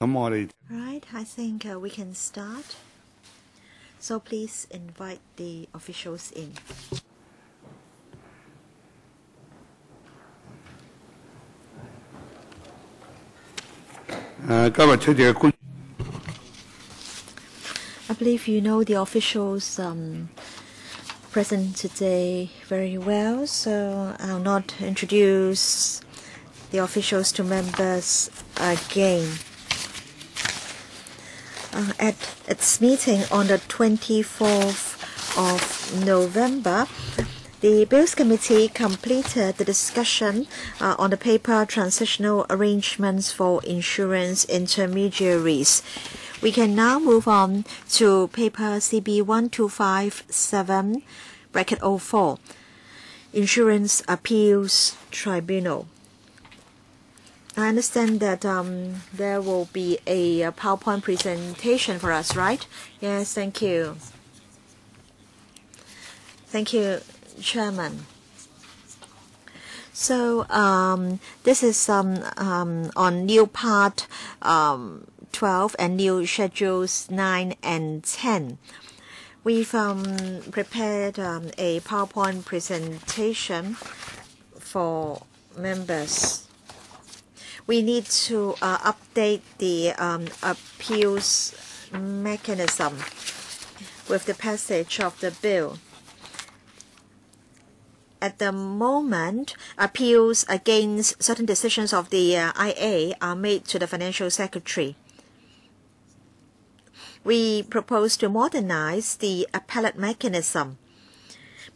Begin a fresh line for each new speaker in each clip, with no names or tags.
Right, I think we can start. So please invite the officials in.
I
believe you know the officials present today very well, so I'll not introduce the officials to members again. At its meeting on the 24th of November, the Bills Committee completed the discussion on the paper transitional arrangements for insurance intermediaries. We can now move on to paper CB 1257/04, Insurance Appeals Tribunal. I understand that there will be a PowerPoint presentation for us, right? Yes, thank you. Thank you, Chairman. So this is on new part 12 and new schedules 9 and 10. We've prepared a PowerPoint presentation for members. We need to update the appeals mechanism with the passage of the bill. At the moment, appeals against certain decisions of the IA are made to the Financial Secretary. We propose to modernize the appellate mechanism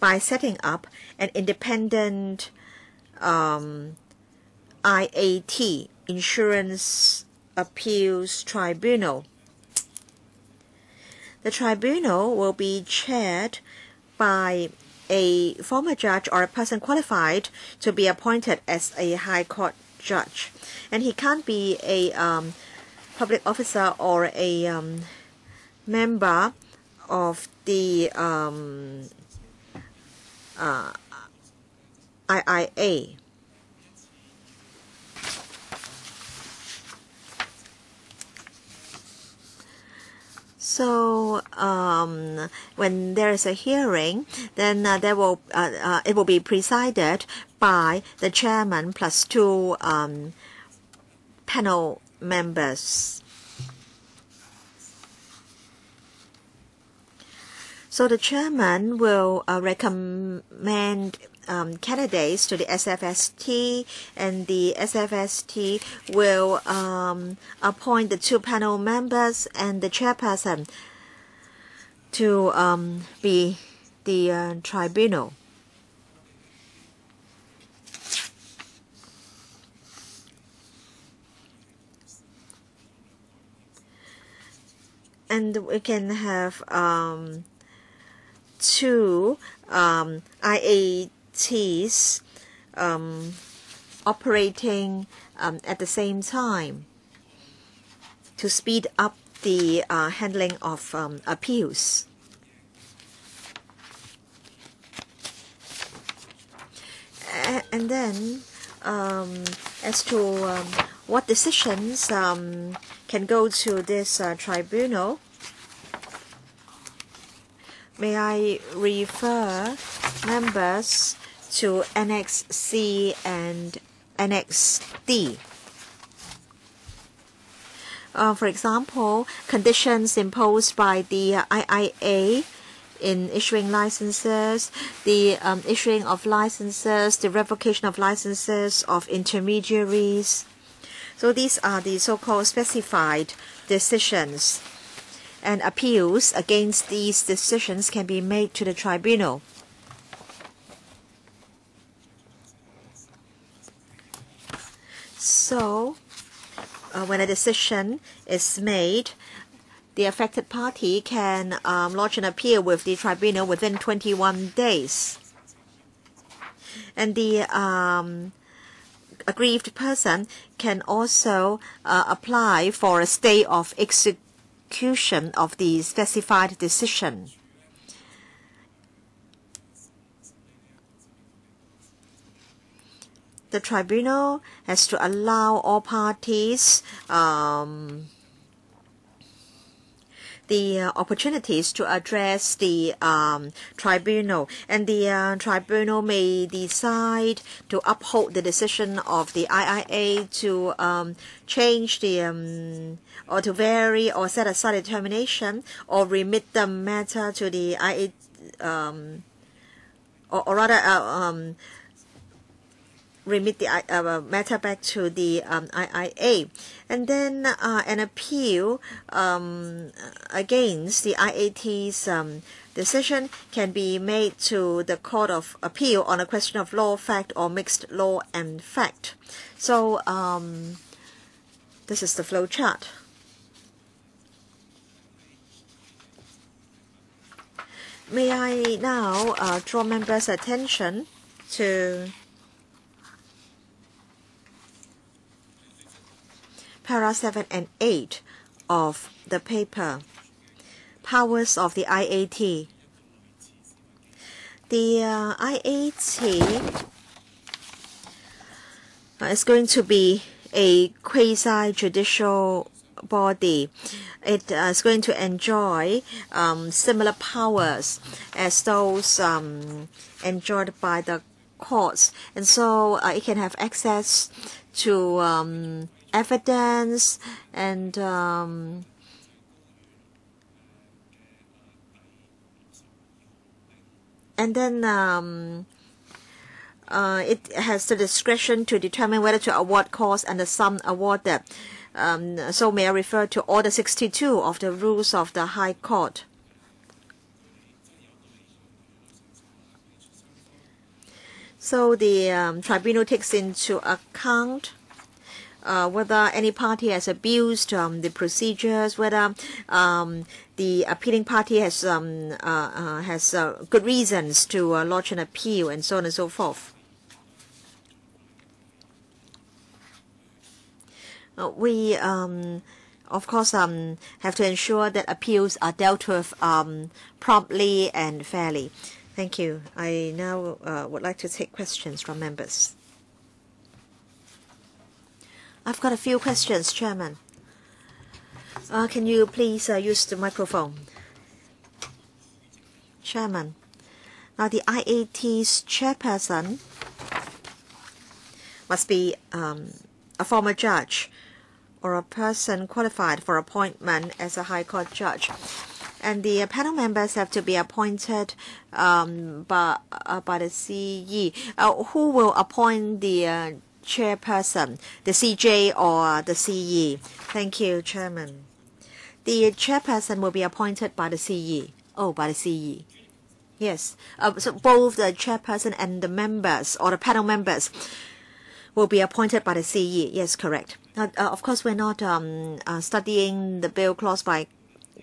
by setting up an independent IAT, Insurance Appeals Tribunal. The tribunal will be chaired by a former judge or a person qualified to be appointed as a high court judge. And he can't be a public officer or a member of the IIA. So when there is a hearing, then it will be presided by the chairman plus 2 panel members. So the chairman will recommend candidates to the SFST, and the SFST will appoint the 2 panel members and the chairperson to be the tribunal. And we can have 2 IATs operating at the same time to speed up the handling of appeals. And then as to what decisions can go to this tribunal, may I refer members to Annex C and Annex D. For example, conditions imposed by the IIA in issuing licenses, the issuing of licenses, the revocation of licenses of intermediaries. So these are the so-called specified decisions, and appeals against these decisions can be made to the tribunal. So when a decision is made, the affected party can lodge an appeal with the tribunal within 21 days. And the aggrieved person can also apply for a stay of execution of the specified decision. The tribunal has to allow all parties the opportunities to address the tribunal, and the tribunal may decide to uphold the decision of the IIA to change the or to vary or set aside the determination, or remit the matter to the IA, or rather remit the matter back to the IIA, and then an appeal against the IAT's decision can be made to the Court of Appeal on a question of law, fact, or mixed law and fact. So this is the flow chart. May I now draw members' attention to Para 7 and 8 of the paper, Powers of the IAT. The IAT is going to be a quasi-judicial body. It is going to enjoy similar powers as those enjoyed by the courts, and so it can have access to evidence, and then it has the discretion to determine whether to award costs and the sum awarded. So may I refer to Order 62 of the Rules of the High Court. So the tribunal takes into account whether any party has abused the procedures, whether the appealing party has good reasons to lodge an appeal, and so on and so forth. We, of course, have to ensure that appeals are dealt with promptly and fairly. Thank you. I now would like to take questions from members. I've got a few questions, Chairman. Can you please use the microphone? Chairman, now the IAT's chairperson must be a former judge or a person qualified for appointment as a High Court judge. And the panel members have to be appointed by the CE. Who will appoint the chairperson, the CJ or the CE? Thank you, Chairman. The chairperson will be appointed by the CE. Oh, by the CE. Yes. So both the chairperson and the members or the panel members will be appointed by the CE. Yes, correct. Of course, we're not studying the bill clause by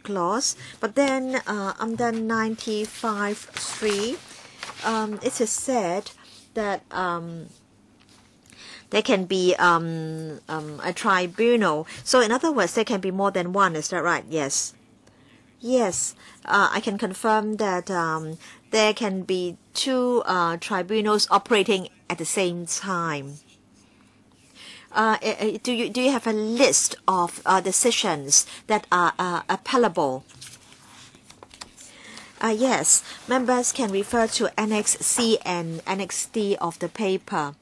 clause, but then under 95(3), it is said that there can be a tribunal. So in other words, there can be more than one. Is that right? Yes. Yes, I can confirm that there can be two tribunals operating at the same time. Do you have a list of decisions that are appellable? Yes, members can refer to Annex C and Annex D of the paper.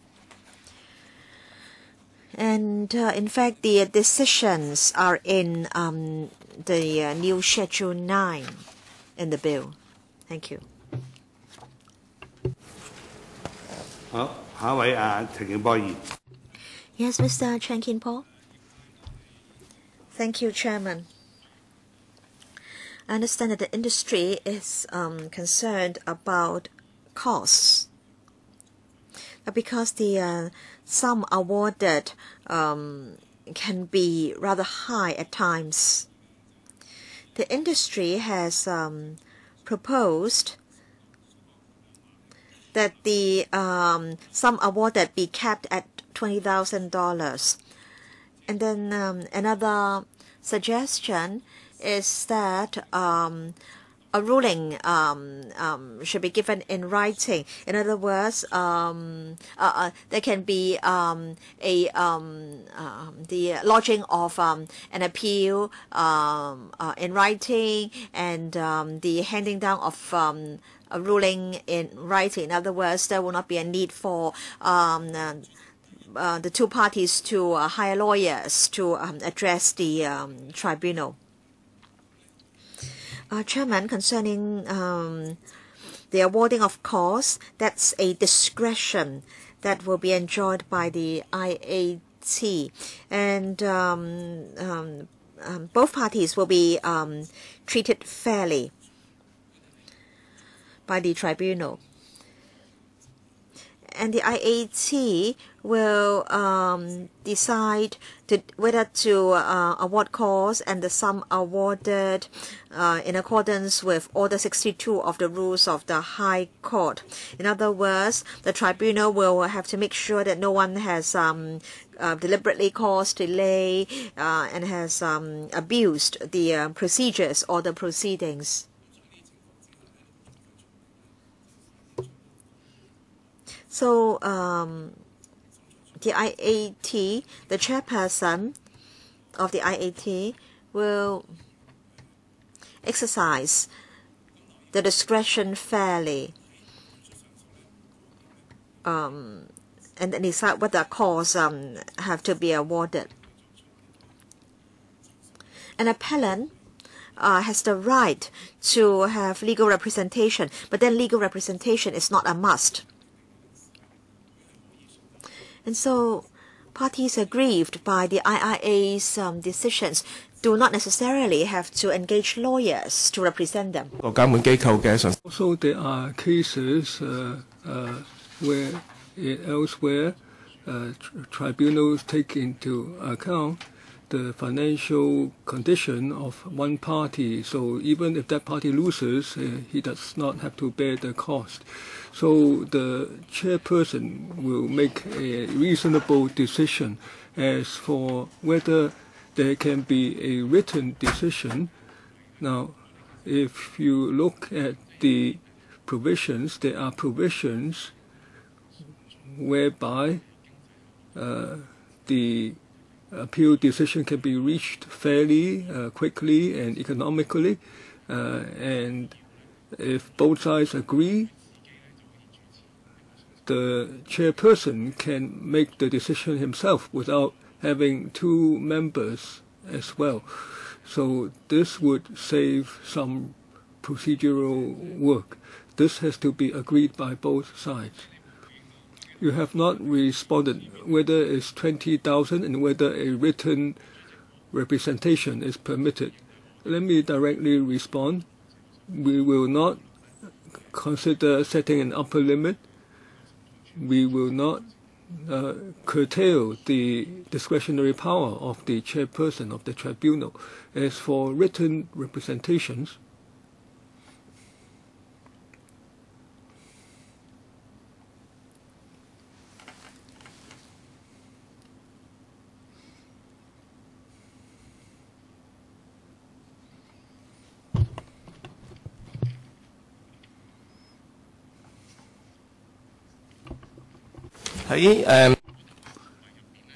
And in fact, the decisions are in the new Schedule 9 in the bill. Thank you. Yes, Mr. Chen Kin-po. Thank you, Chairman. I understand that the industry is concerned about costs, because the sum awarded can be rather high at times. The industry has proposed that the sum awarded be capped at $20,000. And then another suggestion is that a ruling should be given in writing. In other words, there can be the lodging of an appeal in writing, and the handing down of a ruling in writing. In other words, there will not be a need for the two parties to hire lawyers to address the tribunal. Chairman, concerning the awarding of costs, that's a discretion that will be enjoyed by the IAT, and both parties will be treated fairly by the tribunal. And the IAT will decide whether to award costs, and the sum awarded in accordance with Order 62 of the rules of the High Court. In other words, the tribunal will have to make sure that no one has deliberately caused delay and has abused the procedures or the proceedings. So the IAT, the chairperson of the IAT, will exercise the discretion fairly and then decide whether costs have to be awarded. An appellant has the right to have legal representation, but then legal representation is not a must. And so parties aggrieved by the IIA's decisions do not necessarily have to engage lawyers to represent them.
Also, there are cases where elsewhere tribunals take into account the financial condition of one party. So even if that party loses, he does not have to bear the cost. So the chairperson will make a reasonable decision as for whether there can be a written decision. Now, if you look at the provisions, there are provisions whereby the appeal decision can be reached fairly, quickly, and economically. And if both sides agree, the chairperson can make the decision himself without having two members as well. So this would save some procedural work. This has to be agreed by both sides. You have not responded whether it's 20,000 and whether a written representation is permitted. Let me directly respond. We will not consider setting an upper limit. We will not curtail the discretionary power of the chairperson of the tribunal. As for written representations,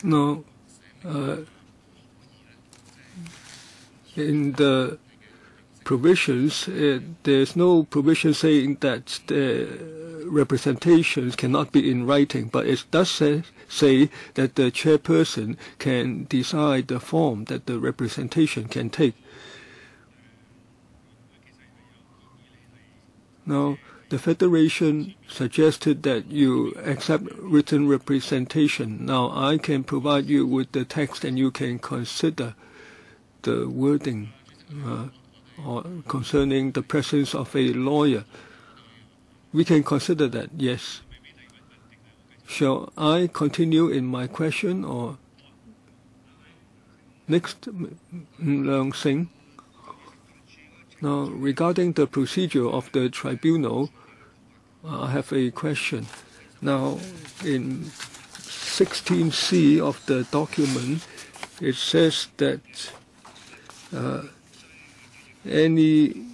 no, in the provisions, there's no provision saying that the representations cannot be in writing, but it does say that the chairperson can decide the form that the representation can take. Now, the Federation suggested that you accept written representation. Now, I can provide you with the text and you can consider the wording concerning the presence of a lawyer. We can consider that, yes. Shall I continue in my question or next, Leung Sing? Now, regarding the procedure of the tribunal, I have a question. Now, in 16C of the document, it says that any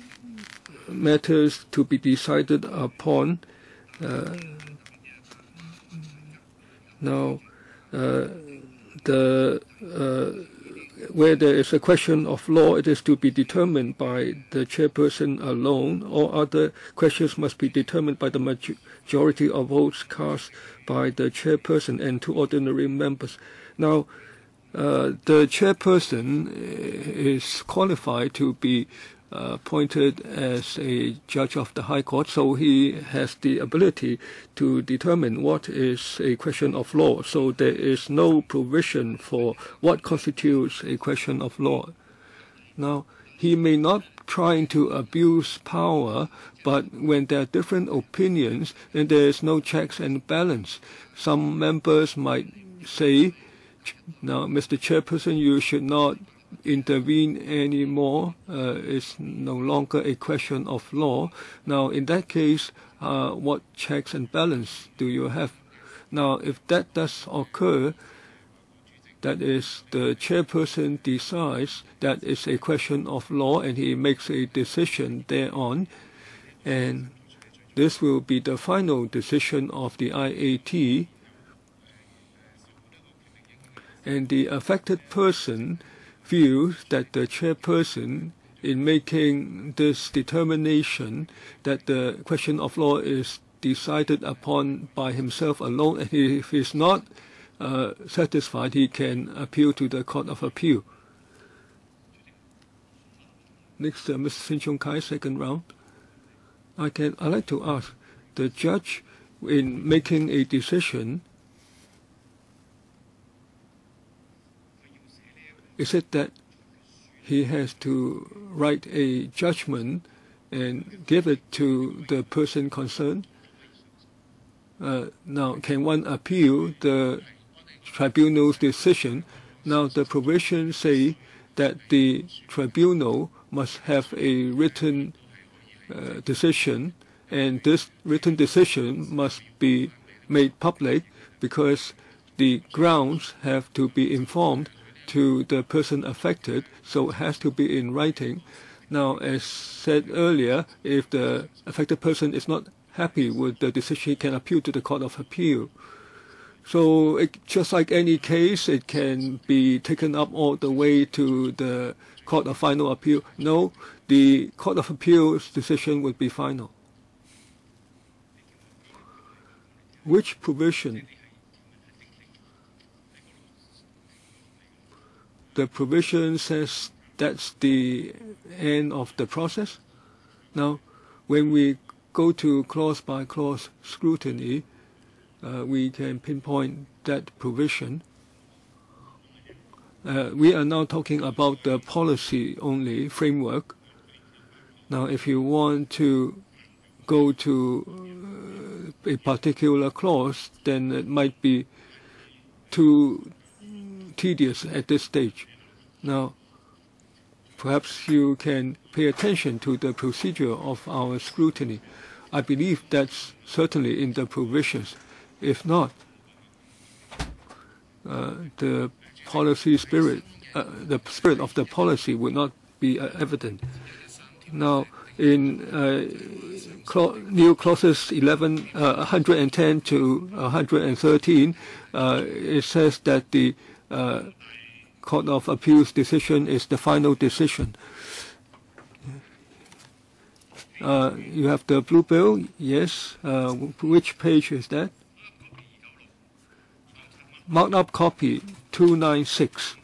matters to be decided upon. Now, where there is a question of law, it is to be determined by the chairperson alone. All other questions must be determined by the majority of votes cast by the chairperson and two ordinary members. Now, the chairperson is qualified to be appointed as a judge of the High Court, so he has the ability to determine what is a question of law. So there is no provision for what constitutes a question of law. Now, he may not try to abuse power, but when there are different opinions, then there is no checks and balance. Some members might say, now, Mr. Chairperson, you should not intervene anymore. It's no longer a question of law. Now, in that case, what checks and balance do you have? Now, if that does occur, that is, the chairperson decides that it's a question of law and he makes a decision thereon, and this will be the final decision of the IAT, and the affected person feels that the chairperson, in making this determination that the question of law is decided upon by himself alone, and if he is not satisfied, he can appeal to the Court of Appeal. Next, Mr. Sin Chung Kai, second round. I'd like to ask the judge, in making a decision, is it that he has to write a judgment and give it to the person concerned? Now, can one appeal the tribunal's decision? Now, the provisions say that the tribunal must have a written decision, and this written decision must be made public because the grounds have to be informed to the person affected, so it has to be in writing. Now, as said earlier, if the affected person is not happy with the decision, he can appeal to the Court of Appeal. So just like any case, it can be taken up all the way to the Court of Final Appeal. No, the Court of Appeal's decision would be final. Which provision? The provision says that's the end of the process. Now, when we go to clause-by-clause scrutiny, we can pinpoint that provision. We are now talking about the policy only framework. Now, if you want to go to a particular clause, then it might be too tedious at this stage. Now, perhaps you can pay attention to the procedure of our scrutiny. I believe that's certainly in the provisions. If not, the policy spirit, the spirit of the policy would not be evident. Now, in new clauses 110 to 113, it says that the Court of Appeal's decision is the final decision. You have the blue bill, yes. Which page is that? Marked up copy 296.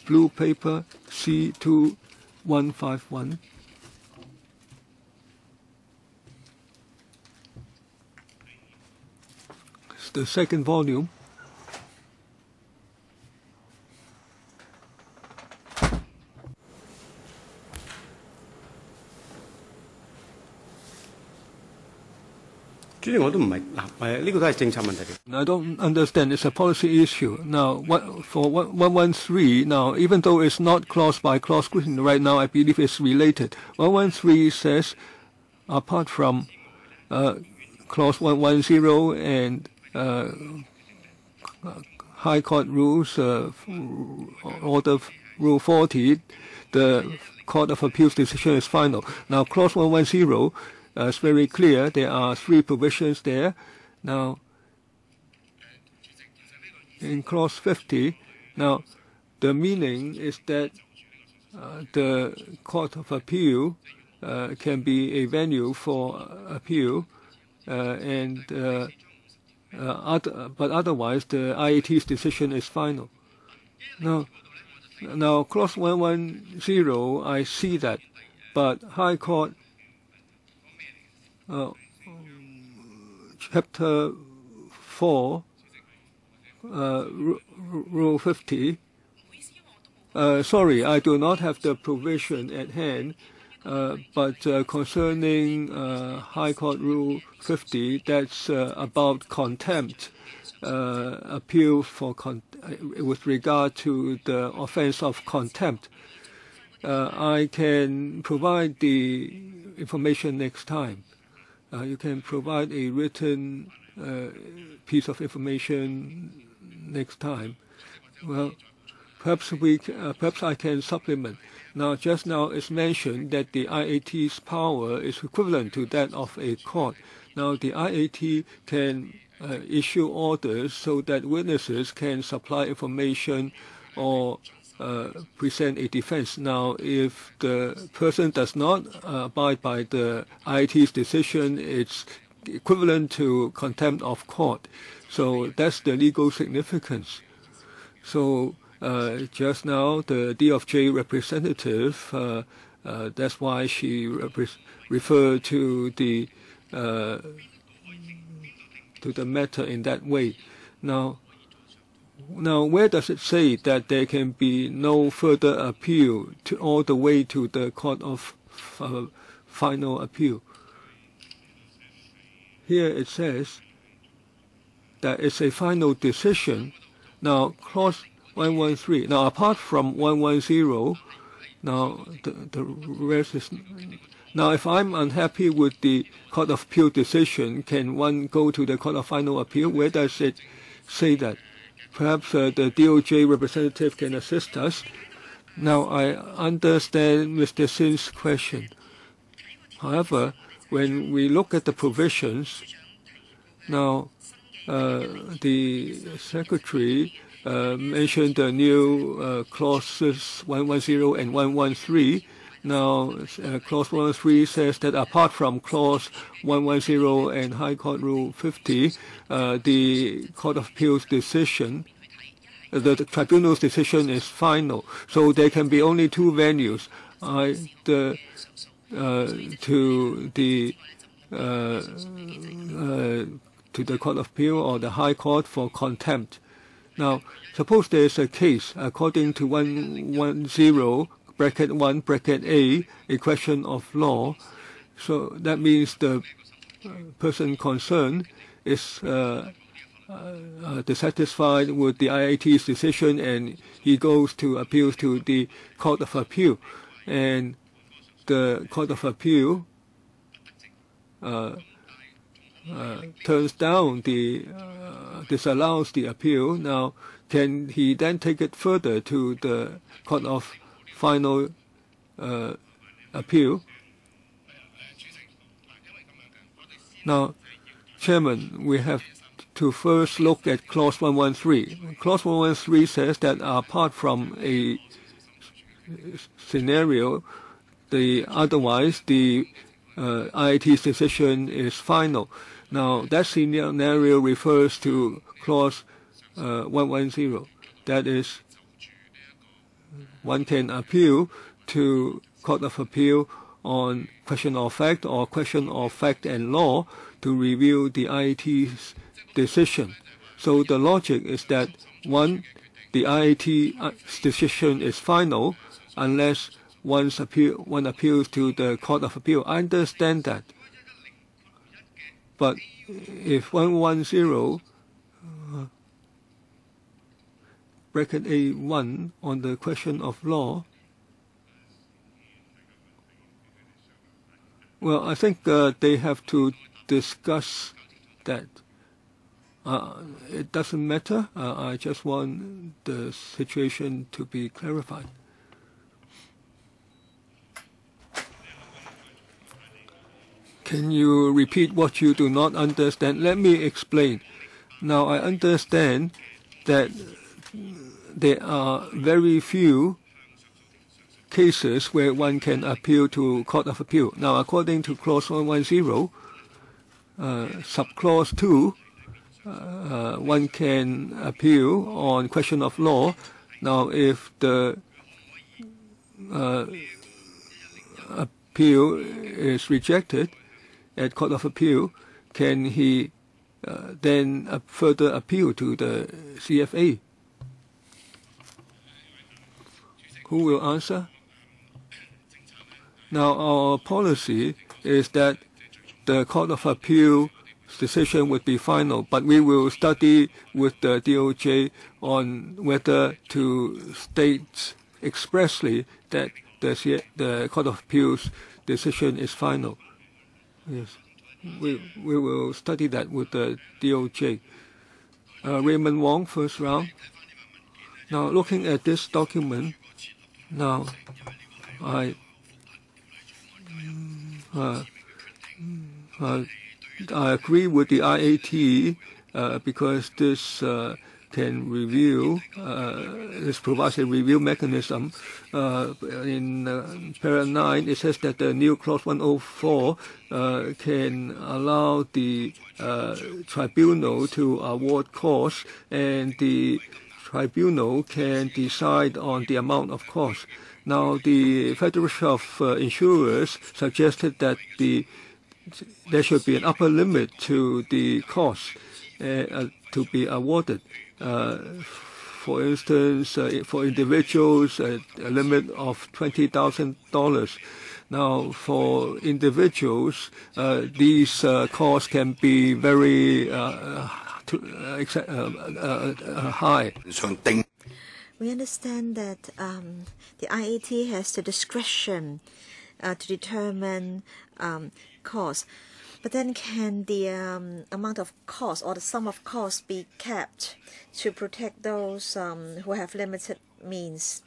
Blue paper C2151. It's the second volume.
I
don't understand. It's a policy issue. Now, for 113, now, even though it's not clause by clause scrutiny right now, I believe it's related. 113 says, apart from clause 110 and High Court rules, order rule 40, the Court of Appeals decision is final. Now, Clause 110 is very clear. There are 3 provisions there. Now, in Clause 50, now, the meaning is that the Court of Appeal can be a venue for appeal, but otherwise the IAT's decision is final. Now, Clause 110, I see that, but High Court Chapter 4, Rule 50. Sorry, I do not have the provision at hand, but concerning High Court Rule 50, that's about contempt, appeal for with regard to the offense of contempt. I can provide the information next time. You can provide a written piece of information next time. Well, perhaps I can supplement. Now, just now it's mentioned that the IAT's power is equivalent to that of a court. Now, the IAT can issue orders so that witnesses can supply information or present a defense. Now, if the person does not abide by the IAT's decision, it's equivalent to contempt of court. So that's the legal significance. So just now, the DOJ representative, that's why she referred to the matter in that way. Now, where does it say that there can be no further appeal all the way to the Court of Final Appeal? Here it says that it's a final decision. Now, Clause 113. Now, apart from 110, now the rest is. Now, if I'm unhappy with the Court of Appeal decision, can one go to the Court of Final Appeal? Where does it say that? Perhaps the DOJ representative can assist us. Now, I understand Mr. Sin's question. However, when we look at the provisions, now the Secretary mentioned the new clauses 110 and 113. Now, Clause 113 says that apart from Clause 110 and High Court Rule 50, the Court of Appeals decision, the Tribunal's decision is final. So there can be only 2 venues, to the Court of Appeal or the High Court for contempt. Now, suppose there is a case according to 110. Bracket 1, bracket A, a question of law. So that means the person concerned is dissatisfied with the IAT's decision, and he goes to appeals to the Court of Appeal. And the Court of Appeal turns down disallows the appeal. Now, can he then take it further to the Court of Final Appeal? Now, Chairman, we have to first look at Clause 113. Clause 113 says that apart from a scenario, otherwise the IAT's decision is final. Now, that scenario refers to Clause 110. That is, one can appeal to Court of Appeal on question of fact or question of fact and law to review the IAT's decision. So the logic is that, one, the IAT's decision is final unless one appeals to the Court of Appeal. I understand that. But if 110 bracket A1 on the question of law, well, I think they have to discuss that. It doesn't matter. I just want the situation to be clarified. Can you repeat what you do not understand? Let me explain. Now, I understand that there are very few cases where one can appeal to Court of Appeal. Now, according to Clause 110, Subclause 2, one can appeal on question of law. Now, if the appeal is rejected at Court of Appeal, can he then further appeal to the CFA? Who will answer? Now, our policy is that the Court of Appeal decision would be final, but we will study with the DOJ on whether to state expressly that the Court of Appeal's decision is final. Yes, we will study that with the DOJ. Raymond Wong, first round. Now, looking at this document, now I agree with the IAT because this can review, this provides a review mechanism. In paragraph 9, it says that the new clause 104 can allow the tribunal to award costs, and the tribunal can decide on the amount of costs. Now, the Federation of Insurers suggested that there should be an upper limit to the cost to be awarded. For instance, for individuals, a limit of $20,000. Now, for individuals, these costs can be very high.
We understand that the IAT has the discretion to determine cost. But then can the amount of cost or the sum of cost be kept to protect those who have limited means?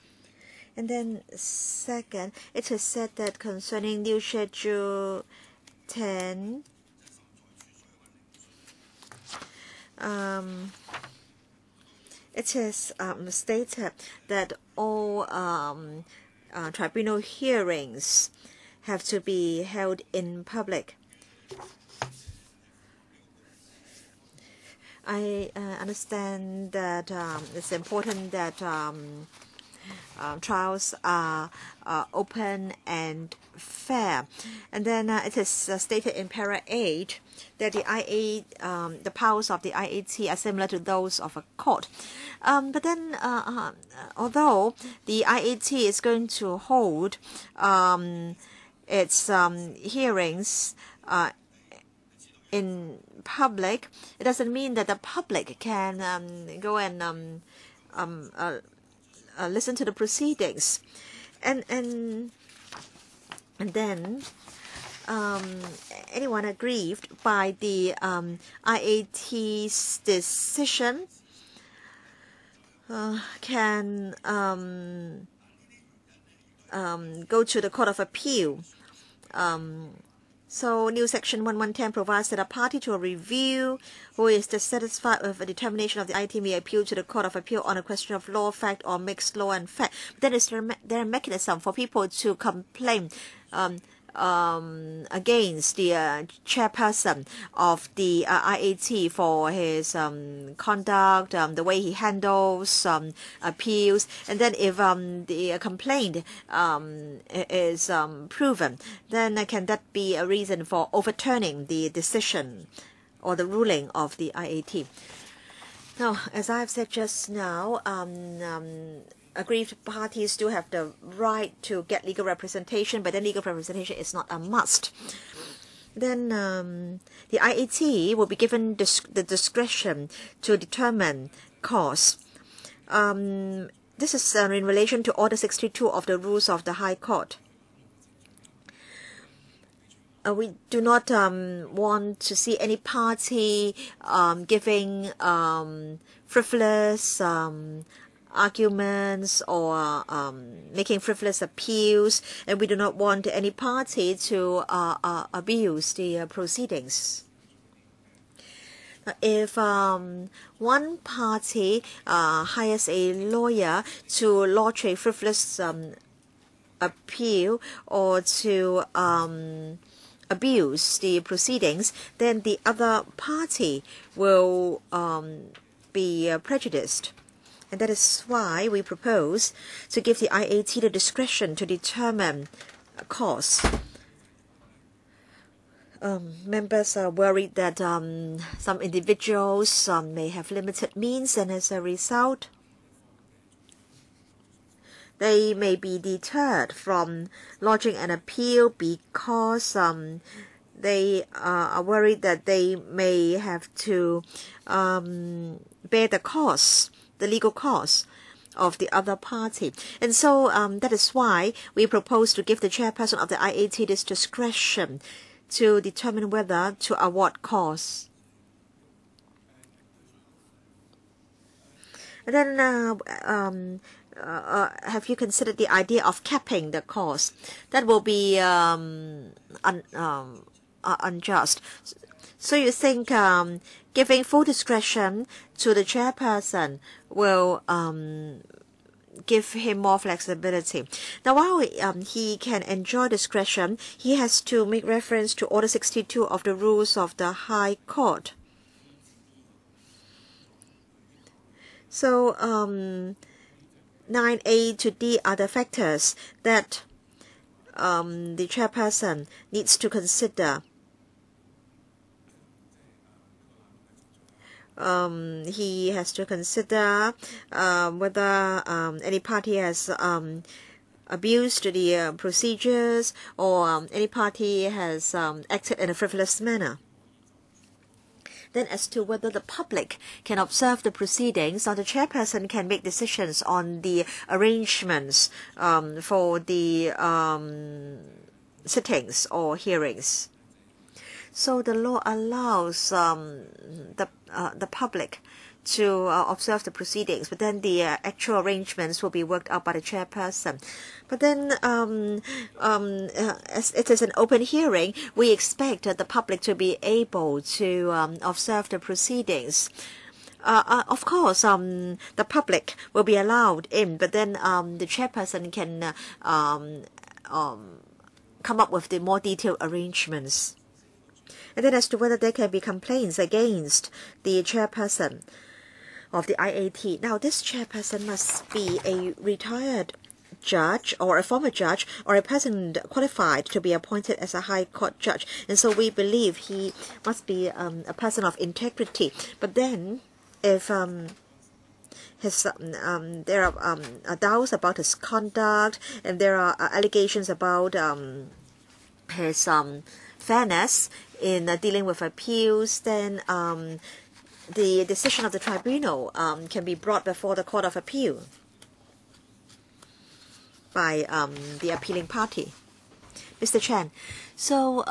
And then second, it is said that concerning new Schedule 10, it is stated that all tribunal hearings have to be held in public. I understand that it's important that trials are open and fair. And then it is stated in para 8 that the powers of the IAT are similar to those of a court. But then, although the IAT is going to hold its hearings in public, it doesn't mean that the public can go and listen to the proceedings, and then anyone aggrieved by the IAT's decision can go to the Court of Appeal. So new section 1110 provides that a party to a review who is dissatisfied with a determination of the IAT may appeal to the Court of Appeal on a question of law, fact, or mixed law and fact. But then is there a mechanism for people to complain against the chairperson of the IAT for his conduct, the way he handles appeals, and then if the complaint is proven, then can that be a reason for overturning the decision or the ruling of the IAT? Now, as I've said just now, aggrieved parties do have the right to get legal representation, but then legal representation is not a must. Then the IAT will be given the discretion to determine costs. This is in relation to Order 62 of the Rules of the High Court. We do not want to see any party giving frivolous arguments or making frivolous appeals, and we do not want any party to abuse the proceedings. If one party hires a lawyer to lodge a frivolous appeal or to abuse the proceedings, then the other party will be prejudiced. And that is why we propose to give the IAT the discretion to determine costs. Members are worried that some individuals may have limited means, and as a result, they may be deterred from lodging an appeal because they are worried that they may have to bear the costs, the legal costs of the other party. And so that is why we propose to give the chairperson of the IAT this discretion to determine whether to award costs. And then have you considered the idea of capping the cost? That will be unjust. So you think giving full discretion to the chairperson will give him more flexibility. Now, while he can enjoy discretion, he has to make reference to Order 62 of the Rules of the High Court. So 9A to D are the factors that the chairperson needs to consider. He has to consider whether any party has abused the procedures or any party has acted in a frivolous manner. Then as to whether the public can observe the proceedings, or the chairperson can make decisions on the arrangements for the sittings or hearings. So the law allows the public to observe the proceedings, but then the actual arrangements will be worked out by the chairperson. But then, as it is an open hearing, we expect the public to be able to observe the proceedings. Of course, the public will be allowed in, but then the chairperson can come up with the more detailed arrangements. And then as to whether there can be complaints against the chairperson of the IAT. Now, this chairperson must be a retired judge or a former judge or a person qualified to be appointed as a high court judge. And so we believe he must be a person of integrity. But then if there are doubts about his conduct and there are allegations about his fairness in dealing with appeals, then the decision of the tribunal can be brought before the Court of Appeal by the appealing party. Mr. Chen, so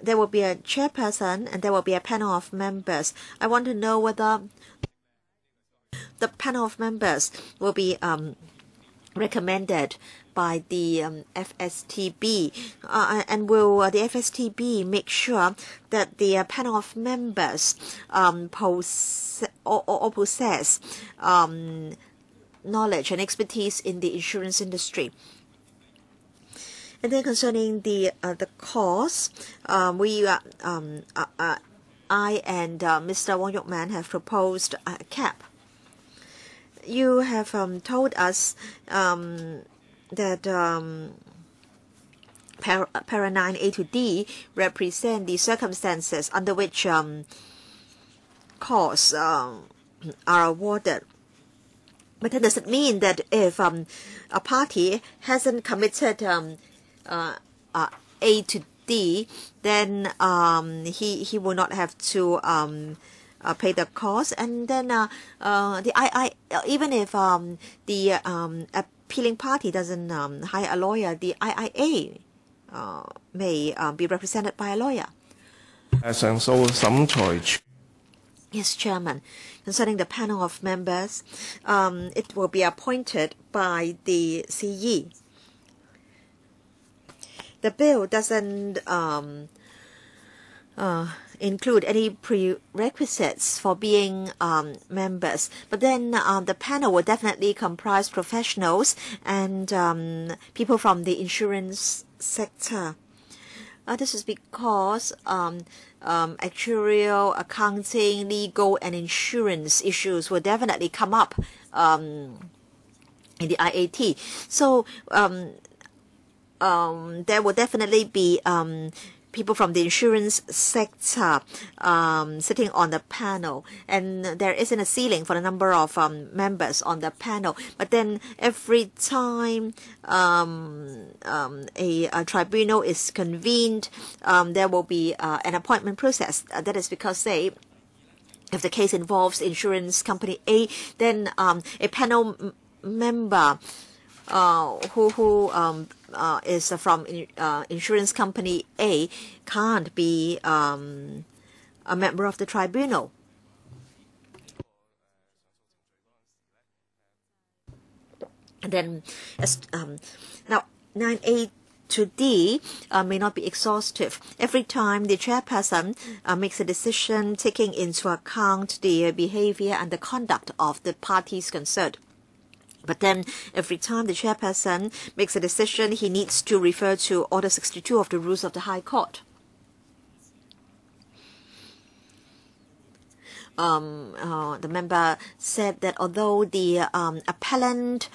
there will be a chairperson and there will be a panel of members. I want to know whether the panel of members will be recommended by the FSTB, and will the FSTB make sure that the panel of members possess knowledge and expertise in the insurance industry? And then concerning the cost, I and Mr. Wong Yok Man have proposed a cap. You have told us that para 9A to D represent the circumstances under which costs are awarded. But then does it mean that if a party hasn't committed A to D, then he will not have to pay the cost? And then even if the appealing party doesn't hire a lawyer, the IIA may be represented by a lawyer. Yes, Chairman. Concerning the panel of members, it will be appointed by the CE. The bill doesn't include any prerequisites for being members, but then the panel will definitely comprise professionals and people from the insurance sector. This is because actuarial, accounting, legal, and insurance issues will definitely come up in the IAT. So there will definitely be people from the insurance sector sitting on the panel, and there isn't a ceiling for the number of members on the panel. But then every time a tribunal is convened, there will be an appointment process. That is because, say, if the case involves insurance company A, then a panel member who is from insurance company A can't be a member of the tribunal. And then, now 9A to D may not be exhaustive. Every time the chairperson makes a decision taking into account the behavior and the conduct of the parties concerned. But then every time the chairperson makes a decision, he needs to refer to Order 62 of the Rules of the High Court. The member said that although the appellant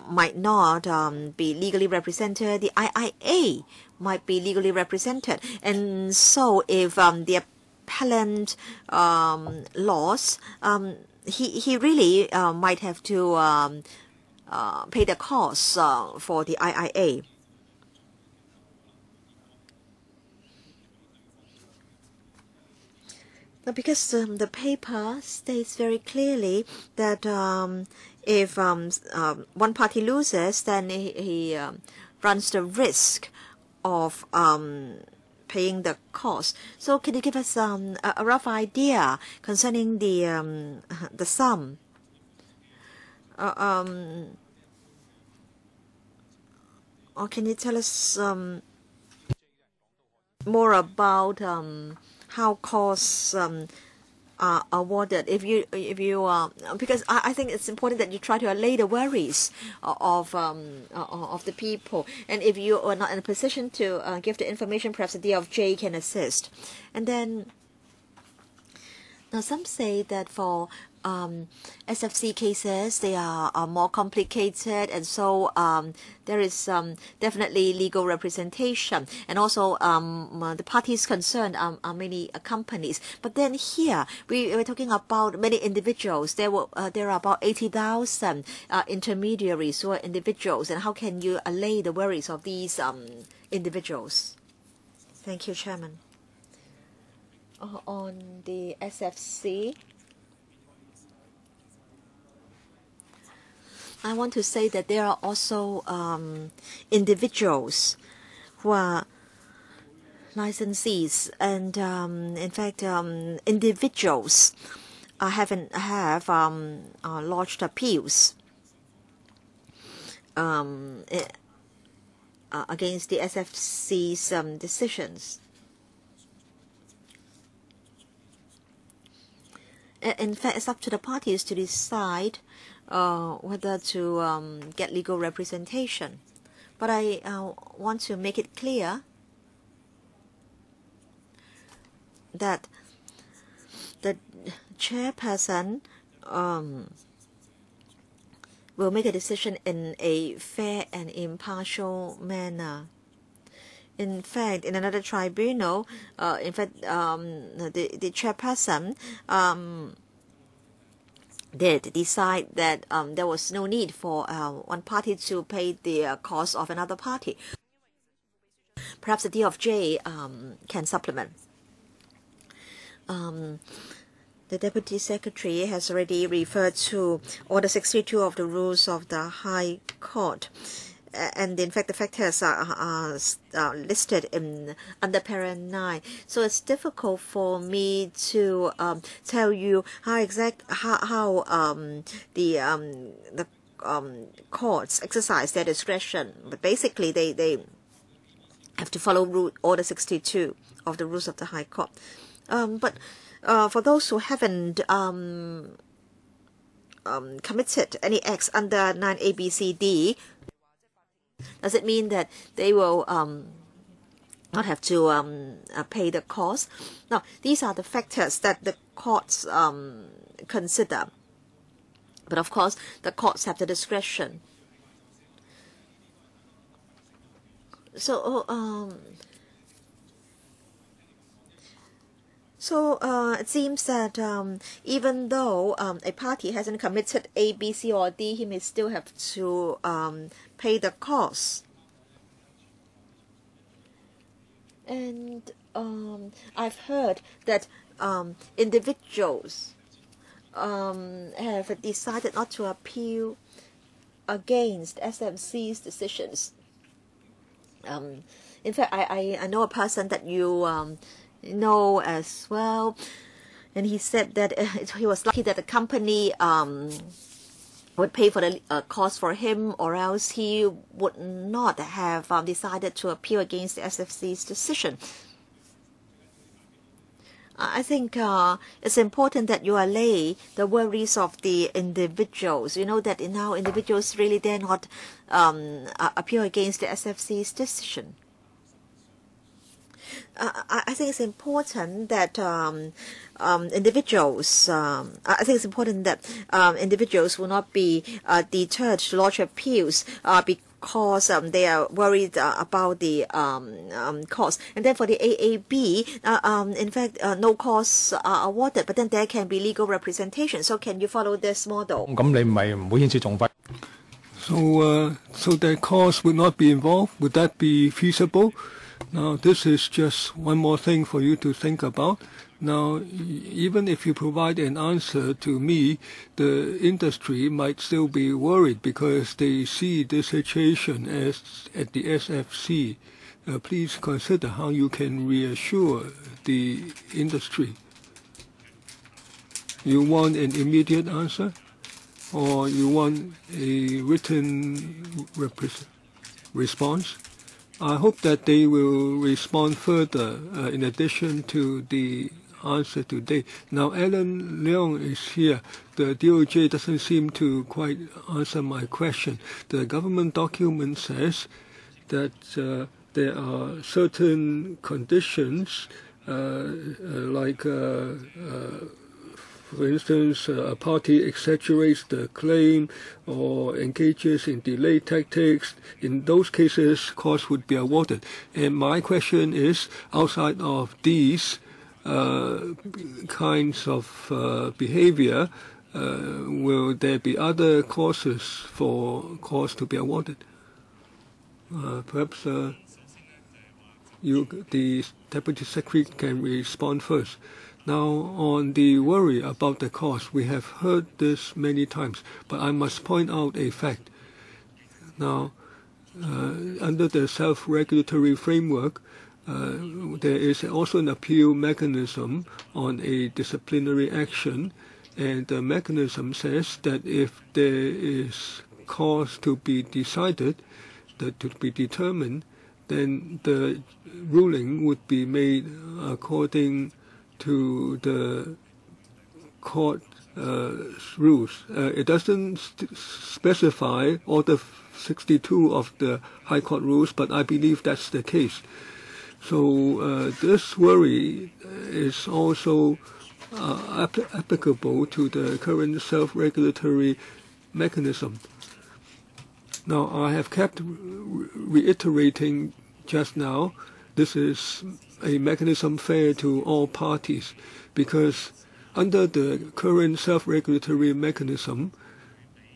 might not be legally represented, the IIA might be legally represented. And so if the appellant lost, he really might have to pay the costs for the IIA. Now, because the paper states very clearly that if one party loses, then he runs the risk of paying the cost. So can you give us a rough idea concerning the sum? Or can you tell us more about how costs are awarded? If you because I think it's important that you try to allay the worries of the people, and if you are not in a position to give the information, perhaps the DOJ can assist. And then now some say that for SFC cases, they are more complicated, and so there is definitely legal representation, and also the parties concerned are many companies. But then here we're talking about many individuals. There are about 80,000 intermediaries who are individuals, and how can you allay the worries of these individuals? Thank you, Chairman. On the SFC, I want to say that there are also individuals who are licensees, and in fact, individuals have lodged appeals against the SFC's decisions. In fact, it's up to the parties to decide whether to get legal representation. But I want to make it clear that the chairperson will make a decision in a fair and impartial manner. In fact, in another tribunal, the chairperson did decide that there was no need for one party to pay the cost of another party. Perhaps the DOJ can supplement. The Deputy Secretary has already referred to Order 62 of the Rules of the High Court. and in fact the factors are listed in under parent 9. So it's difficult for me to tell you how the courts exercise their discretion. But basically they have to follow Order 62 of the rules of the High Court. But for those who haven't committed any acts under 9A, B, C, D, does it mean that they will not have to pay the cost? No, these are the factors that the courts consider. But of course, the courts have the discretion. So, it seems that even though a party hasn't committed A, B, C, or D, he may still have to pay the cost. And I've heard that individuals have decided not to appeal against SMC's decisions. In fact, I know a person that you know as well, and he said that he was lucky that the company would pay for the cost for him, or else he would not have decided to appeal against the SFC's decision. I think it's important that you allay the worries of the individuals. You know that now individuals really dare not appeal against the SFC's decision. I think it's important that individuals. I think it's important that individuals will not be deterred to lodge appeals because they are worried about the cost. And then for the AAB, in fact, no costs are awarded, but then there can be legal representation. So can you follow this model?
So their costs would not be involved. Would that be feasible? Now, this is just one more thing for you to think about. Now, even if you provide an answer to me, the industry might still be worried because they see this situation as at the SFC. Please consider how you can reassure the industry. You want an immediate answer, or you want a written response? I hope that they will respond further in addition to the answer today. Now, Alan Leong is here. The DOJ doesn't seem to quite answer my question. The government document says that there are certain conditions, like for instance, a party exaggerates the claim or engages in delay tactics. In those cases, costs would be awarded. And my question is, outside of these kinds of behavior, will there be other causes for costs to be awarded? Perhaps the Deputy Secretary can respond first. Now, on the worry about the cost, we have heard this many times, but I must point out a fact. Now, under the self-regulatory framework, there is also an appeal mechanism on a disciplinary action, and the mechanism says that if there is cause to be decided, to be determined, then the ruling would be made according to the court rules. It doesn't specify Order 62 of the High Court rules, but I believe that's the case. So this worry is also applicable to the current self-regulatory mechanism. Now, I have kept reiterating just now, this is a mechanism fair to all parties, because under the current self-regulatory mechanism,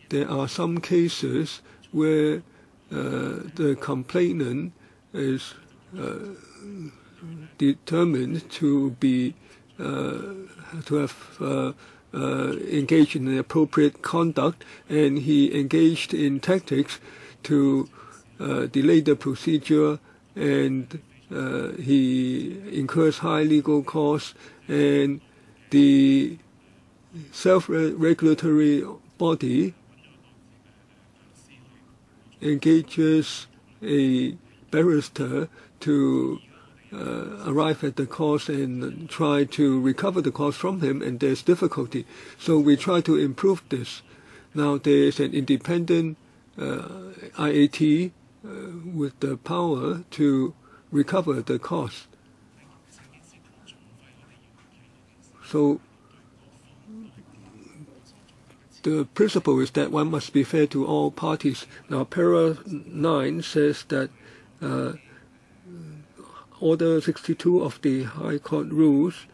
there are some cases where the complainant is determined to be to have engaged in appropriate conduct, and he engaged in tactics to delay the procedure, and he incurs high legal costs, and the self-regulatory body engages a barrister to arrive at the cost and try to recover the cost from him, and there's difficulty. So we try to improve this. Now there's an independent IAT with the power to recover the cost. So the principle is that one must be fair to all parties. Now, Para 9 says that Order 62 of the High Court rules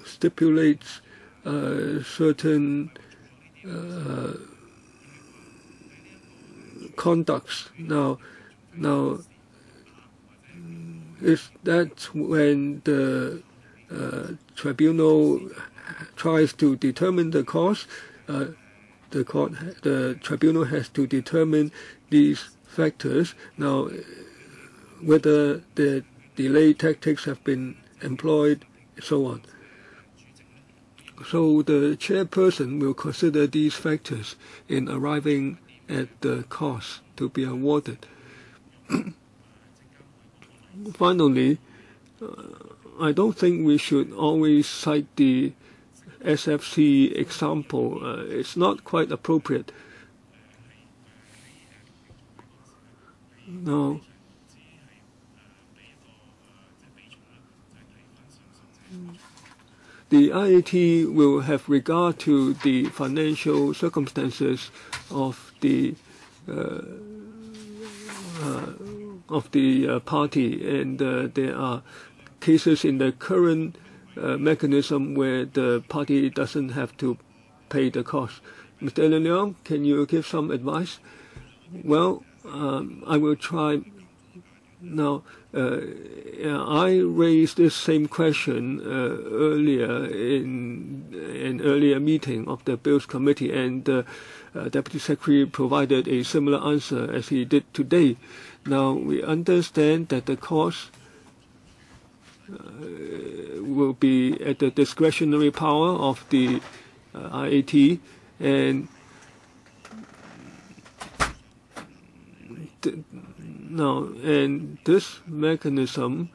stipulates certain conducts. Now, is that when the tribunal tries to determine the cause, the tribunal has to determine these factors. Now, whether the delay tactics have been employed, so on. So the chairperson will consider these factors in arriving at the cost to be awarded. Finally, I don't think we should always cite the SFC example. It's not quite appropriate. Now, the IAT will have regard to the financial circumstances of the party, and there are cases in the current mechanism where the party doesn't have to pay the cost. Mr. Leong, can you give some advice? Well, I will try. Now, I raised this same question earlier in an earlier meeting of the Bills Committee, and the Deputy Secretary provided a similar answer as he did today. Now, we understand that the cost will be at the discretionary power of the IAT, and this mechanism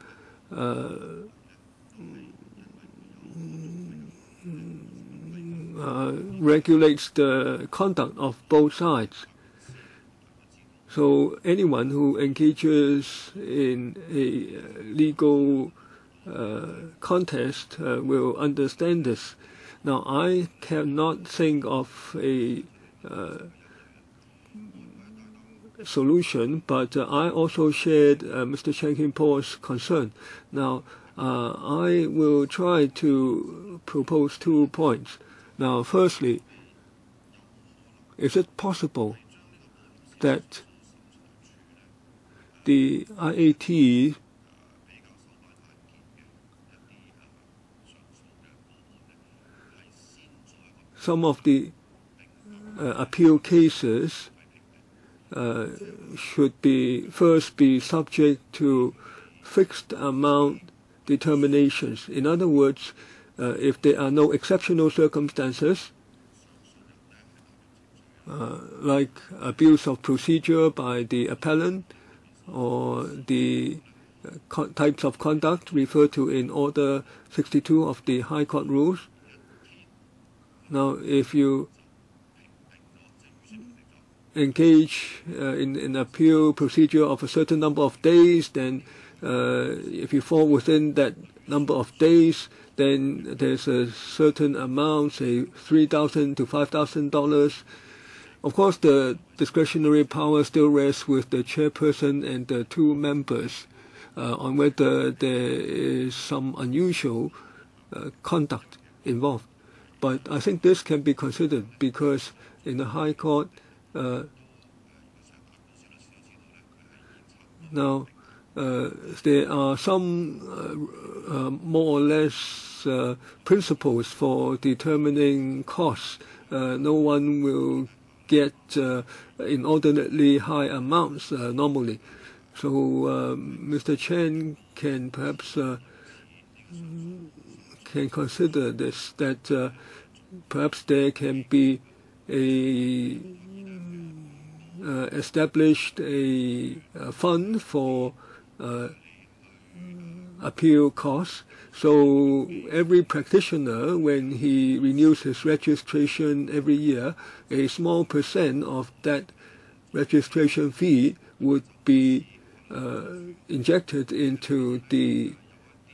regulates the conduct of both sides. So anyone who engages in a legal contest will understand this. Now, I cannot think of a solution, but I also shared Mr. Chen Kin-po's concern. Now, I will try to propose 2 points. Now, firstly, is it possible that the IAT some of the appeal cases should first be subject to fixed amount determinations. In other words, if there are no exceptional circumstances, like abuse of procedure by the appellant or the types of conduct referred to in Order 62 of the High Court rules. Now, if you engage in an appeal procedure of a certain number of days, then if you fall within that number of days, then there's a certain amount, say $3,000 to $5,000. Of course, the discretionary power still rests with the chairperson and the 2 members on whether there is some unusual conduct involved. But I think this can be considered because in the High Court, now there are some more or less principles for determining costs. No one will get inordinately high amounts normally. So Mr. Chen can perhaps can consider this, that perhaps there can be established a fund for appeal costs. So every practitioner, when he renews his registration every year, a small percent of that registration fee would be injected into the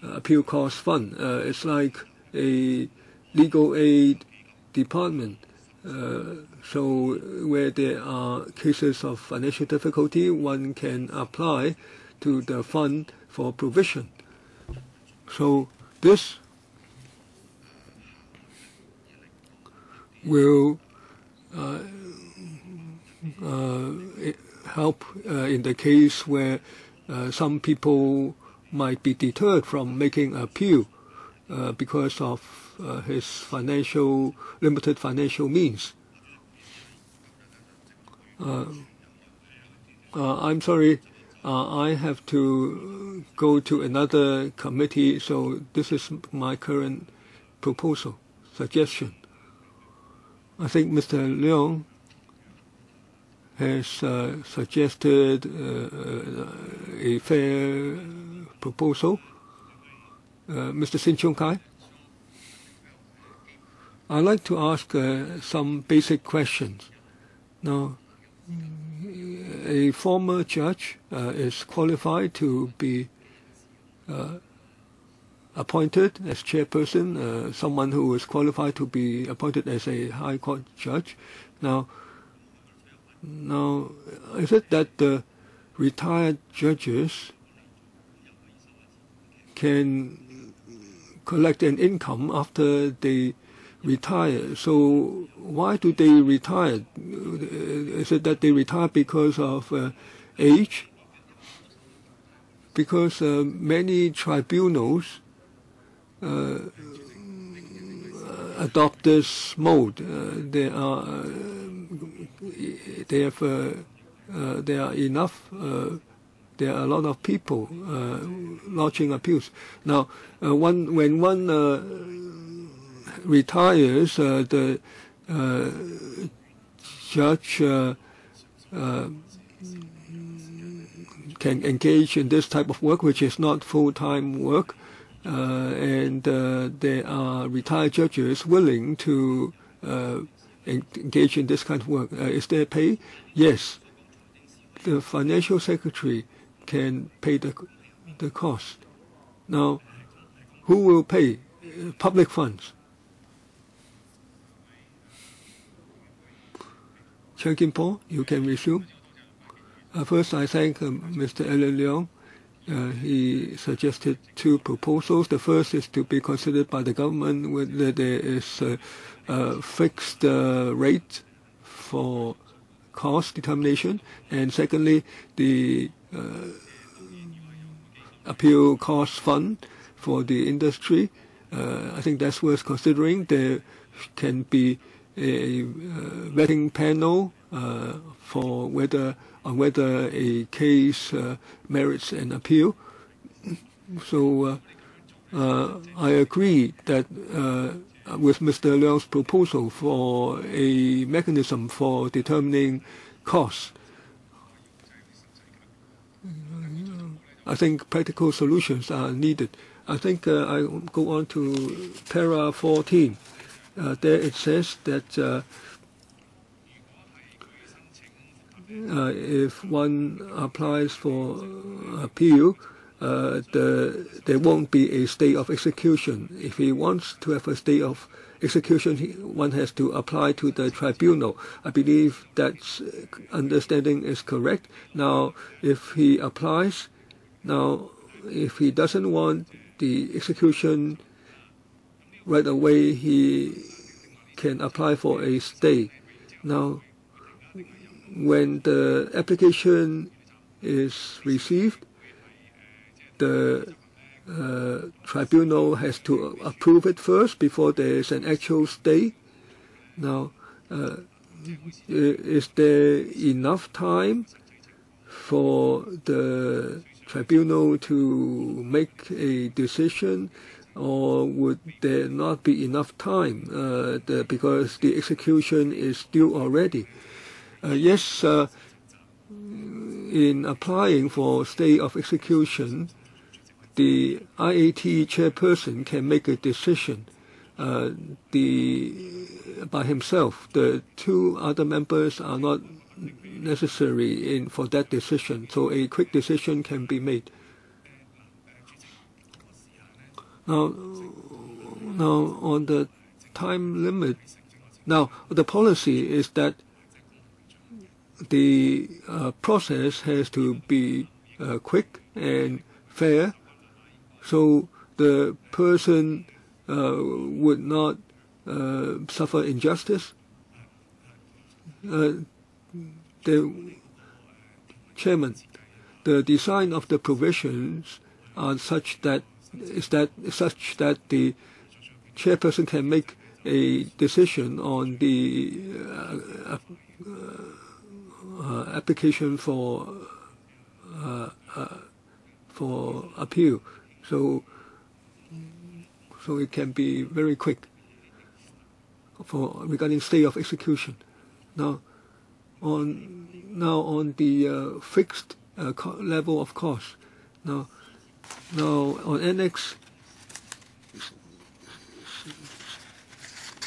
appeal cost fund. It's like a legal aid department. So where there are cases of financial difficulty, one can apply to the fund for provision. So this will help in the case where some people might be deterred from making appeal because of his limited financial means. I'm sorry, I have to go to another committee, so this is my current proposal, suggestion. I think Mr. Leong has suggested a fair proposal. Mr. Sin Chung Kai, I'd like to ask some basic questions. Now, a former judge is qualified to be appointed as chairperson, someone who is qualified to be appointed as a high court judge. Now, is it that the retired judges can collect an income after they retire? So why do they retire? Is it that they retire because of age? Because many tribunals adopt this mode. There are a lot of people lodging appeals. Now, when one retires, the judge can engage in this type of work, which is not full-time work, and there are retired judges willing to engage in this kind of work. Is there pay? Yes. The financial secretary can pay the cost. Now, who will pay? Public funds. Chen Kim-po, you can resume. First, I thank Mr. Alan Leong. He suggested two proposals. The first is to be considered by the government whether there is a fixed rate for cost determination, and secondly, the appeal cost fund for the industry. I think that's worth considering. There can be a vetting panel for whether a case merits an appeal. So I agree that with Mr. Leong's proposal for a mechanism for determining costs. I think practical solutions are needed. I think I go on to para 14. There it says that if one applies for appeal, there won't be a stay of execution. If he wants to have a stay of execution, one has to apply to the tribunal. I believe that understanding is correct. Now, if he applies, if he doesn't want the execution right away, he can apply for a stay. Now, when the application is received, the tribunal has to approve it first before there is an actual stay. Now, is there enough time for the tribunal to make a decision, or would there not be enough time because the execution is due already? Yes, in applying for stay of execution, the IAT chairperson can make a decision by himself. The two other members are not necessary for that decision, so a quick decision can be made. Now on the time limit, now the policy is that the process has to be quick and fair, so the person would not suffer injustice. The chairman, the design of the provisions are such that the chairperson can make a decision on the application for appeal, so it can be very quick regarding stay of execution. Now on the fixed level of cost. Now on Annex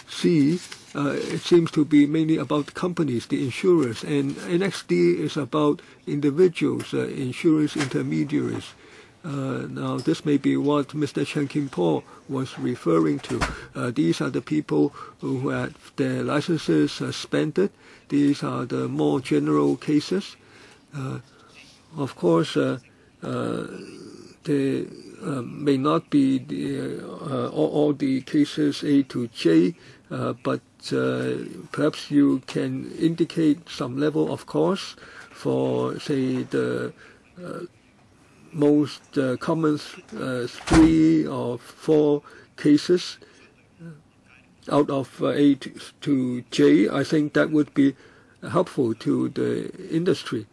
C, it seems to be mainly about companies, the insurers, and Annex D is about individuals, insurance intermediaries. Now, this may be what Mr. Chen Kim-po was referring to. These are the people who had their licenses suspended. These are the more general cases. Of course, there may not be all the cases A to J, but perhaps you can indicate some level of cost for, say, the most common 3 or 4 cases out of A to J. I think that would be helpful to the industry.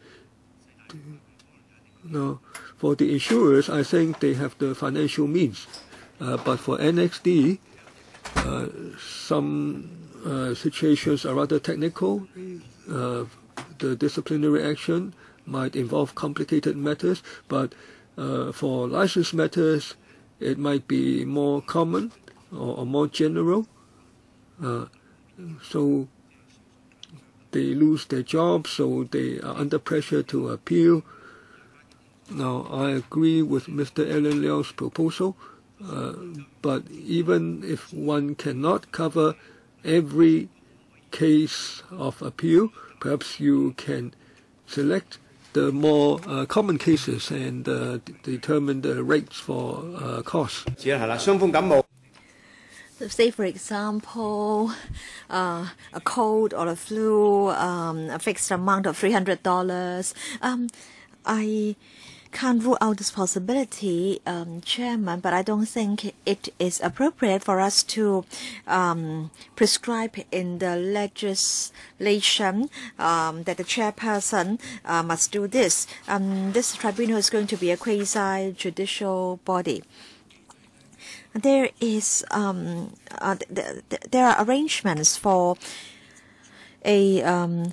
Now, for the insurers, I think they have the financial means. But for Annex D, some situations are rather technical. The disciplinary action might involve complicated matters, but for license matters, it might be more common or more general. So they lose their jobs, so they are under pressure to appeal. Now, I agree with Mr. Alan Liao's proposal, but even if one cannot cover every case of appeal, perhaps you can select the more common cases and determine the rates for costs.
Say, for example, a cold or a flu, a fixed amount of $300. I can't rule out this possibility, Chairman, but I don't think it is appropriate for us to prescribe in the legislation that the chairperson must do this. This tribunal is going to be a quasi-judicial body. There are arrangements for a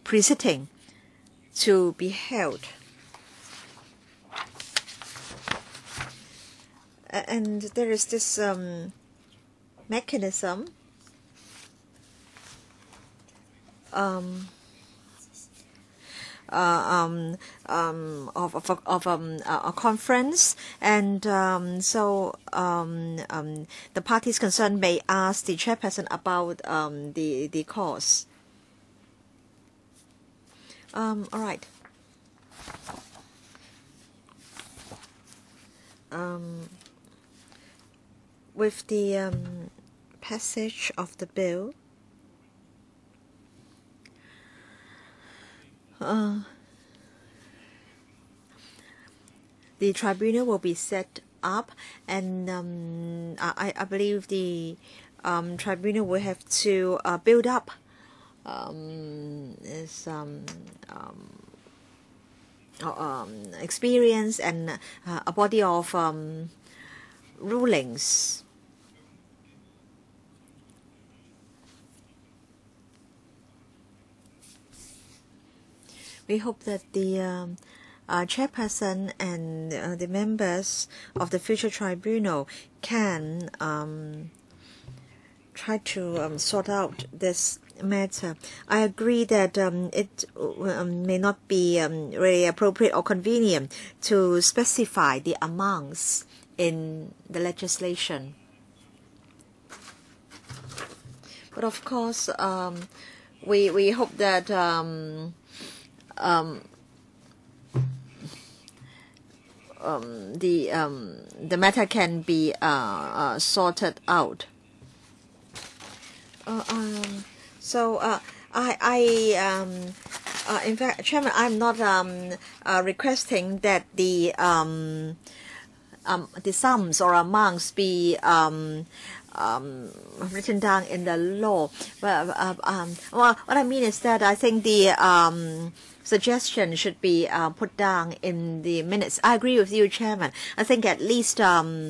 pre-sitting to be held, and there is this mechanism of a conference, and so the parties concerned may ask the chairperson about the cause. All right. With the passage of the bill, the tribunal will be set up, and I believe the tribunal will have to build up experience and a body of rulings. We hope that the chairperson and the members of the future tribunal can try to sort out this matter. I agree that it may not be really appropriate or convenient to specify the amounts in the legislation. But of course, we hope that the matter can be sorted out. In fact, Chairman, I'm not requesting that the sums or amounts be written down in the law. But well, what I mean is that I think the suggestion should be put down in the minutes. I agree with you, Chairman. I think at least our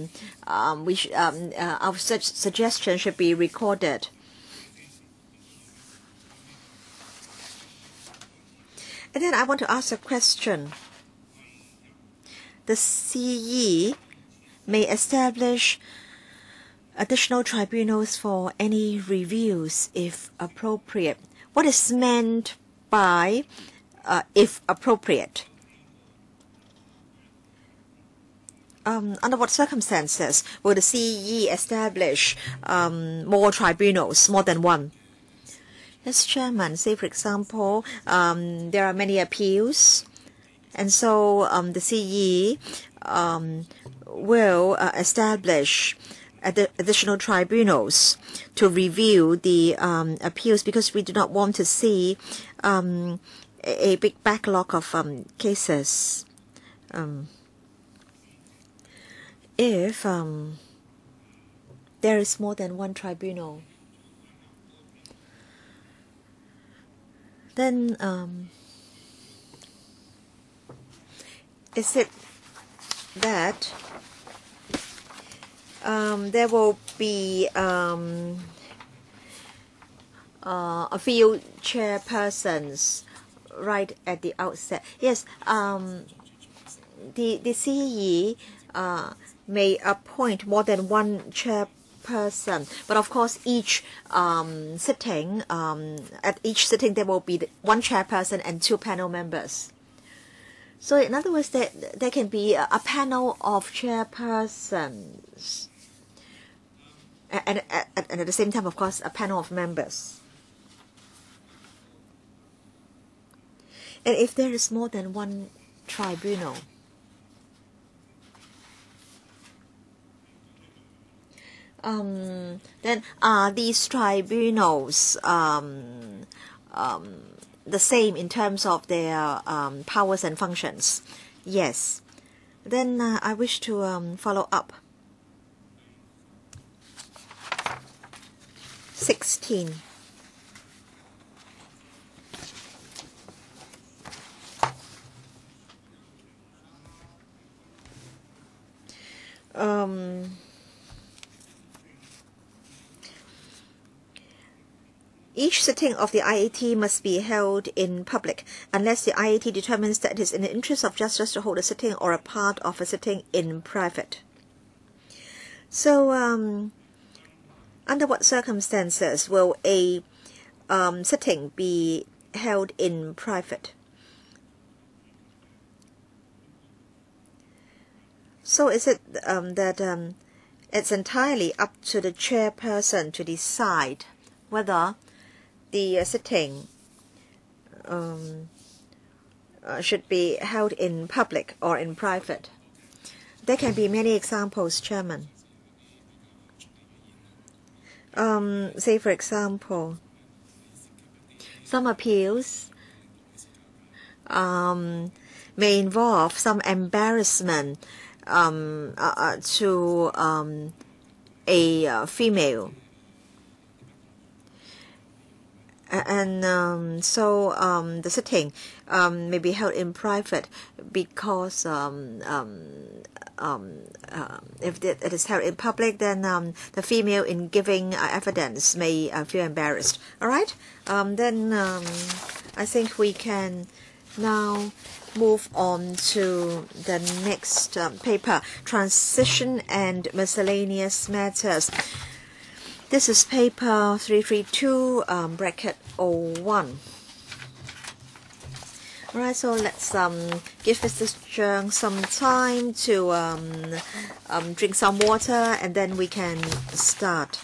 such suggestion should be recorded. And then I want to ask a question. The CE may establish additional tribunals for any reviews if appropriate. What is meant by if appropriate? Under what circumstances will the CE establish more tribunals, more than one? Yes, Chairman. Say, for example, there are many appeals, and so the CE will establish additional tribunals to review the appeals, because we do not want to see a big backlog of cases. If there is more than one tribunal, then is it that there will be a few chairpersons right at the outset? Yes, the CE may appoint more than one chairperson, but of course each sitting, at each sitting there will be one chairperson and two panel members. So in other words, there can be a panel of chairpersons, and at the same time, of course, a panel of members. And if there is more than one tribunal, then are these tribunals the same in terms of their powers and functions? Yes. Then I wish to follow up. 16. Each sitting of the IAT must be held in public unless the IAT determines that it is in the interest of justice to hold a sitting or a part of a sitting in private. So, under what circumstances will a sitting be held in private? So is it that it's entirely up to the chairperson to decide whether the sitting should be held in public or in private? There can be many examples, Chairman. Say, for example, some appeals may involve some embarrassment to a female And so the sitting may be held in private because if it is held in public, then the female in giving evidence may feel embarrassed. All right, then I think we can now move on to the next paper, Transition and Miscellaneous Matters. This is paper 332 bracket 01. Alright, so let's give Mr. Zhang some time to drink some water, and then we can start.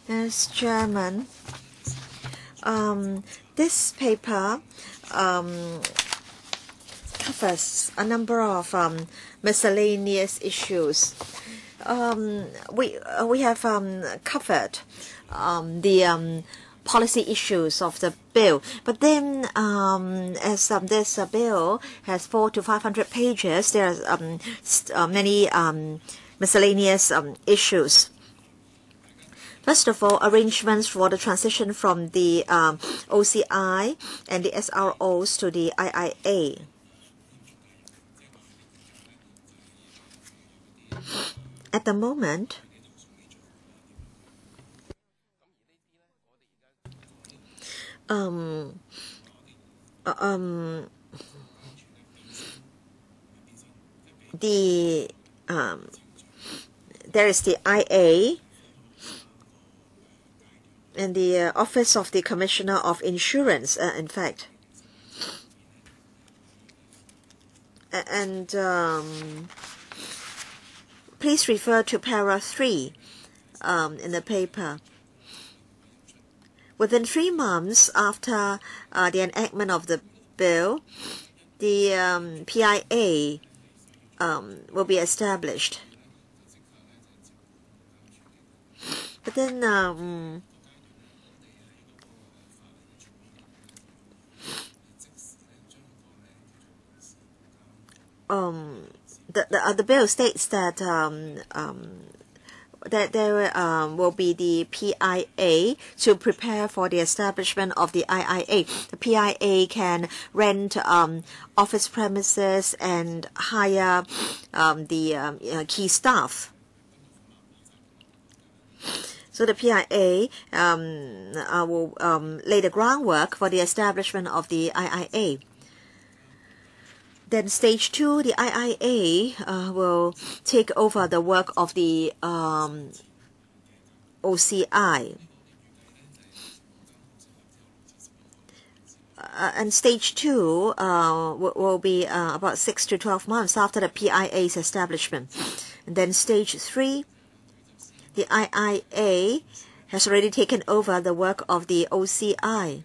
As Chairman, this paper covers a number of miscellaneous issues. We have covered the policy issues of the bill, but then as this bill has 400 to 500 pages, there are many miscellaneous issues. First of all, arrangements for the transition from the OCI and the SROs to the IIA. At the moment, there is the IA and the Office of the Commissioner of Insurance, in fact. And please refer to para 3 in the paper. Within 3 months after the enactment of the bill, the PIA will be established. But then the bill states that that there will be the PIA to prepare for the establishment of the IIA. The PIA can rent office premises and hire the key staff. So the PIA will lay the groundwork for the establishment of the IIA. Then stage 2, the IIA will take over the work of the OCI. And stage 2 will be about 6 to 12 months after the PIA's establishment. And then stage 3, the IIA has already taken over the work of the OCI.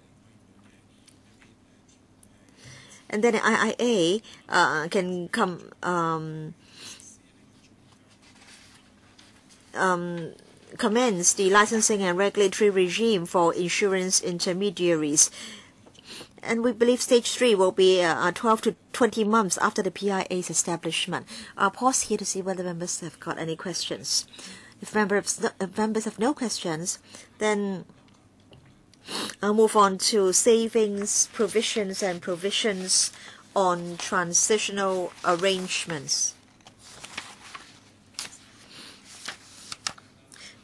And then the IIA can commence the licensing and regulatory regime for insurance intermediaries. And we believe stage 3 will be 12 to 20 months after the PIA's establishment. I'll pause here to see whether members have got any questions. If members have no questions, then I'll move on to savings provisions and provisions on transitional arrangements.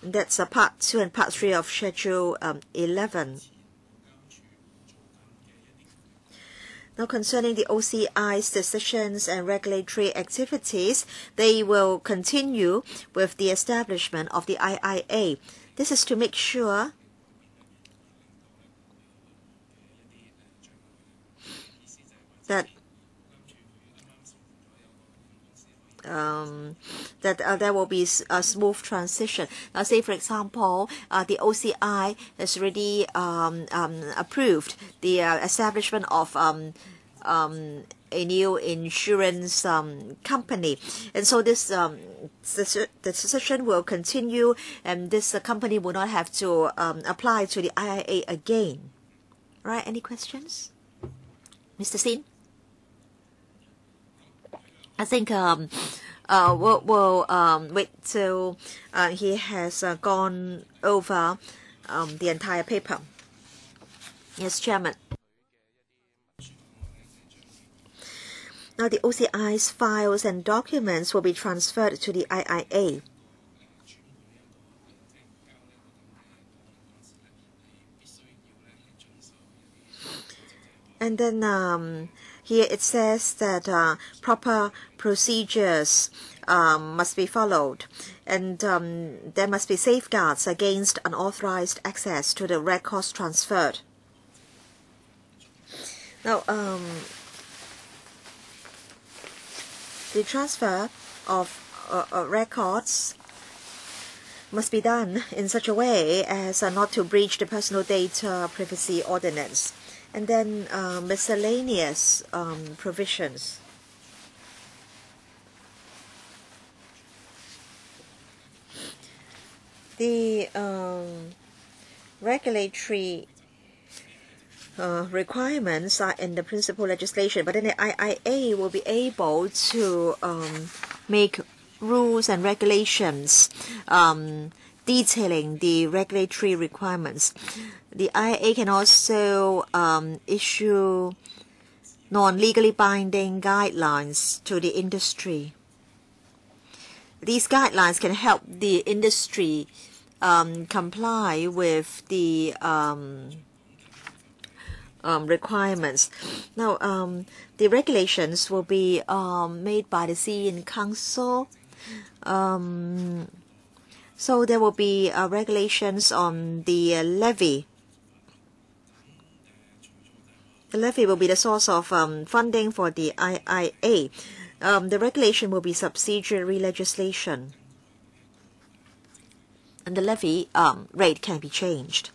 And that's part 2 and part 3 of Schedule 11. Now, concerning the OCI's decisions and regulatory activities, they will continue with the establishment of the IIA. This is to make sure that there will be a smooth transition. Now, say for example, the OCI has already approved the establishment of a new insurance company, and so this the decision will continue, and this company will not have to apply to the IIA again. Right? Any questions, Mr. Sin? I think we'll wait till he has gone over the entire paper. Yes, Chairman. Now the OCI's files and documents will be transferred to the IIA. And then here it says that proper procedures must be followed, and there must be safeguards against unauthorized access to the records transferred. Now, the transfer of records must be done in such a way as not to breach the personal data privacy ordinance. And then miscellaneous provisions. The regulatory requirements are in the principal legislation, but then the IIA will be able to make rules and regulations detailing the regulatory requirements. The IIA can also issue non-legally binding guidelines to the industry. These guidelines can help the industry comply with the requirements. Now, the regulations will be made by the CE Council. So there will be regulations on the levy. The levy will be the source of funding for the IIA. The regulation will be subsidiary legislation. And the levy rate can be changed.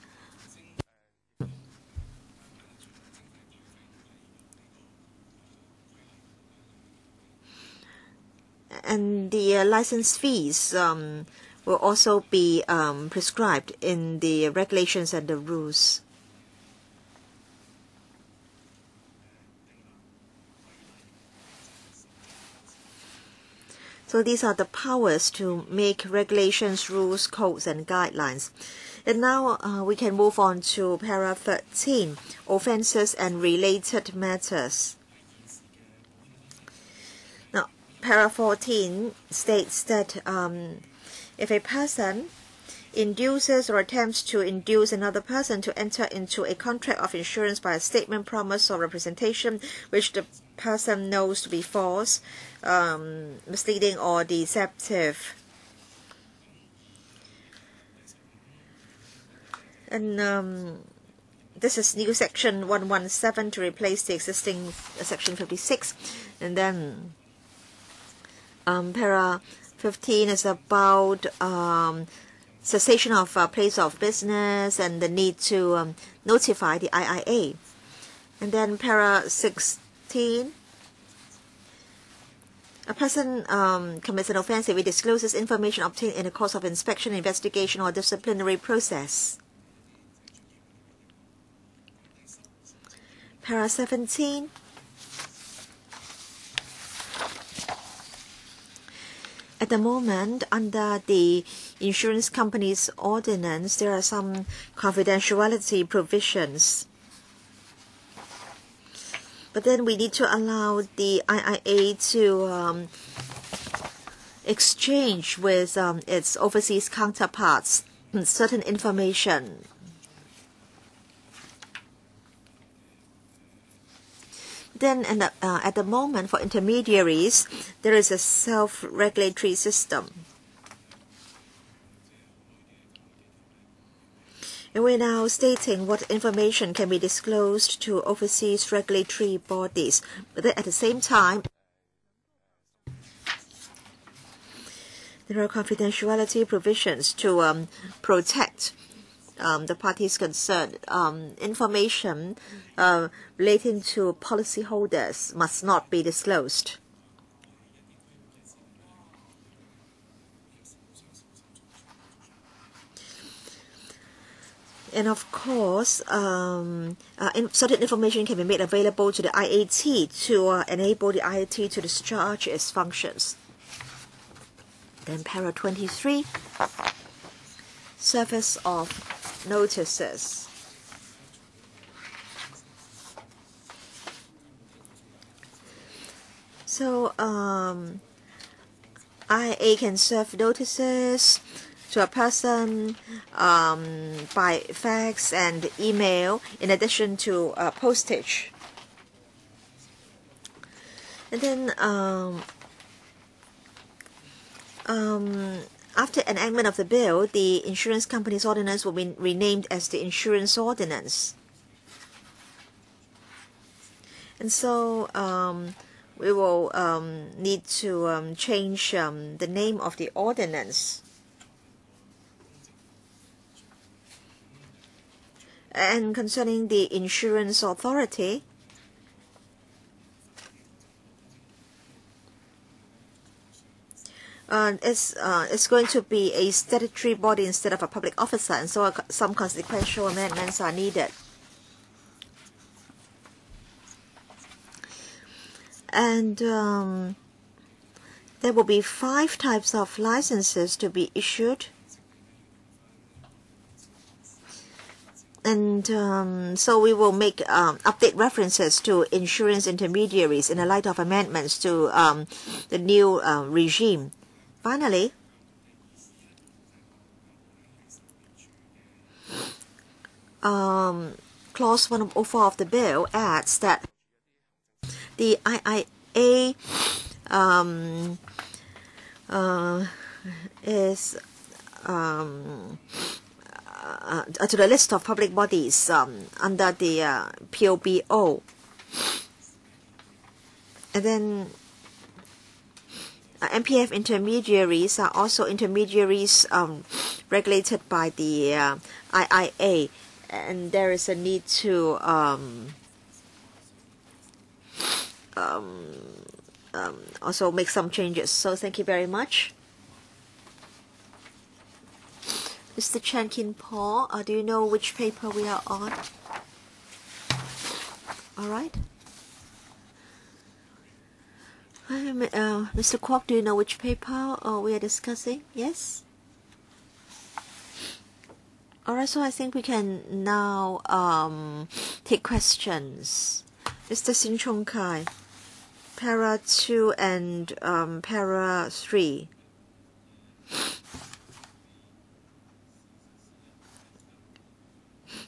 And the license fees will also be prescribed in the regulations and the rules. So these are the powers to make regulations, rules, codes, and guidelines. And now we can move on to para 13, offences and related matters. Now, para 14 states that if a person induces or attempts to induce another person to enter into a contract of insurance by a statement, promise, or representation which the person knows to be false, misleading, or deceptive. And this is new section 117 to replace the existing section 56. And then para 15 is about cessation of place of business and the need to notify the IIA. And then para 16, a person commits an offense if he discloses information obtained in the course of inspection, investigation, or disciplinary process. Para 17, at the moment, under the insurance company's ordinance, there are some confidentiality provisions. But then we need to allow the IIA to exchange with its overseas counterparts certain information. Then at the moment, for intermediaries, there is a self-regulatory system. And we're now stating what information can be disclosed to overseas regulatory bodies. But then at the same time, there are confidentiality provisions to protect the parties concerned. Information relating to policyholders must not be disclosed. And of course, certain information can be made available to the IAT to enable the IAT to discharge its functions. Then para 23, service of notices. So IA can serve notices to a person by fax and email, in addition to postage. And then after enactment of the bill, the insurance company's ordinance will be renamed as the insurance ordinance. And so we will need to change the name of the ordinance. And concerning the insurance authority, it's going to be a statutory body instead of a public officer, and so some consequential amendments are needed. And there will be 5 types of licenses to be issued. And so we will make update references to insurance intermediaries in the light of amendments to the new regime. Finally, Clause 104 of the bill adds that the IIA is to the list of public bodies under the POBO. And then MPF intermediaries are also intermediaries regulated by the IIA, and there is a need to also make some changes. So thank you very much. Mr. Chan Kin Paul, do you know which paper we are on? All right. Mr. Kwok, do you know which paper we are discussing? Yes? Alright, so I think we can now take questions. Mr. Sin Chung Kai, Para 2 and Para 3.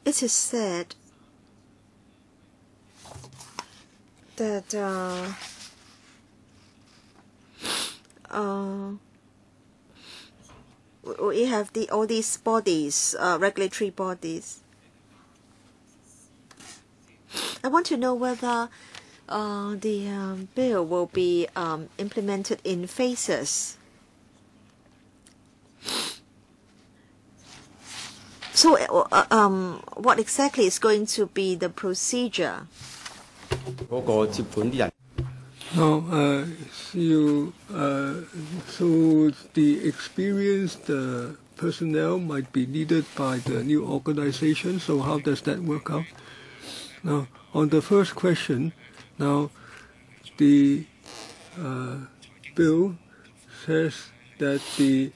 It is said that we have all these bodies, regulatory bodies. I want to know whether the bill will be implemented in phases. So what exactly is going to be the procedure?
Now, so the experienced personnel might be needed by the new organization. So how does that work out? Now, on the first question, now the bill says that the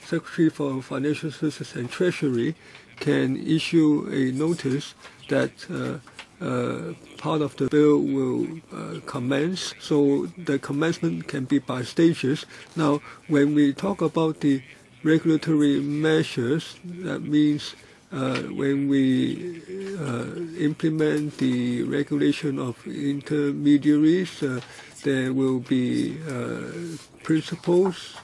Secretary for Financial Services and Treasury can issue a notice that part of the bill will commence, so the commencement can be by stages. Now, when we talk about the regulatory measures, that means when we implement the regulation of intermediaries, there will be principles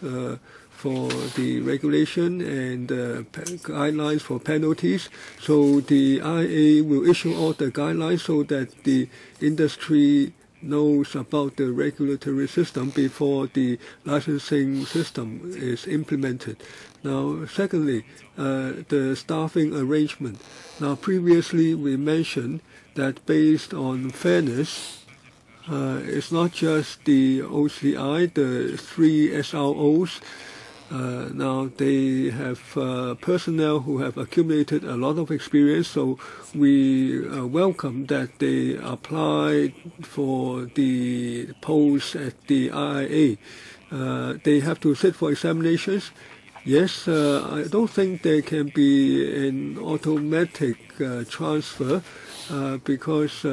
for the regulation and guidelines for penalties. So the IA will issue all the guidelines so that the industry knows about the regulatory system before the licensing system is implemented. Now, secondly, the staffing arrangement. Now, previously we mentioned that based on fairness, it's not just the OCI, the 3 SROs. Now they have personnel who have accumulated a lot of experience, so we welcome that they apply for the posts at the IIA. They have to sit for examinations, Yes, I don't think there can be an automatic transfer because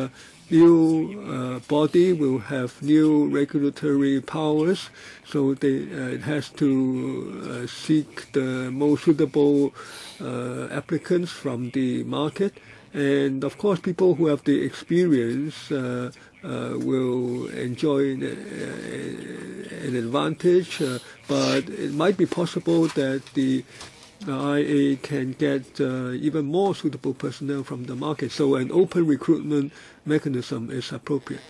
new body will have new regulatory powers, so it has to seek the most suitable applicants from the market. And of course, people who have the experience will enjoy an advantage, but it might be possible that the IA can get even more suitable personnel from the market. So an open recruitment mechanism is appropriate.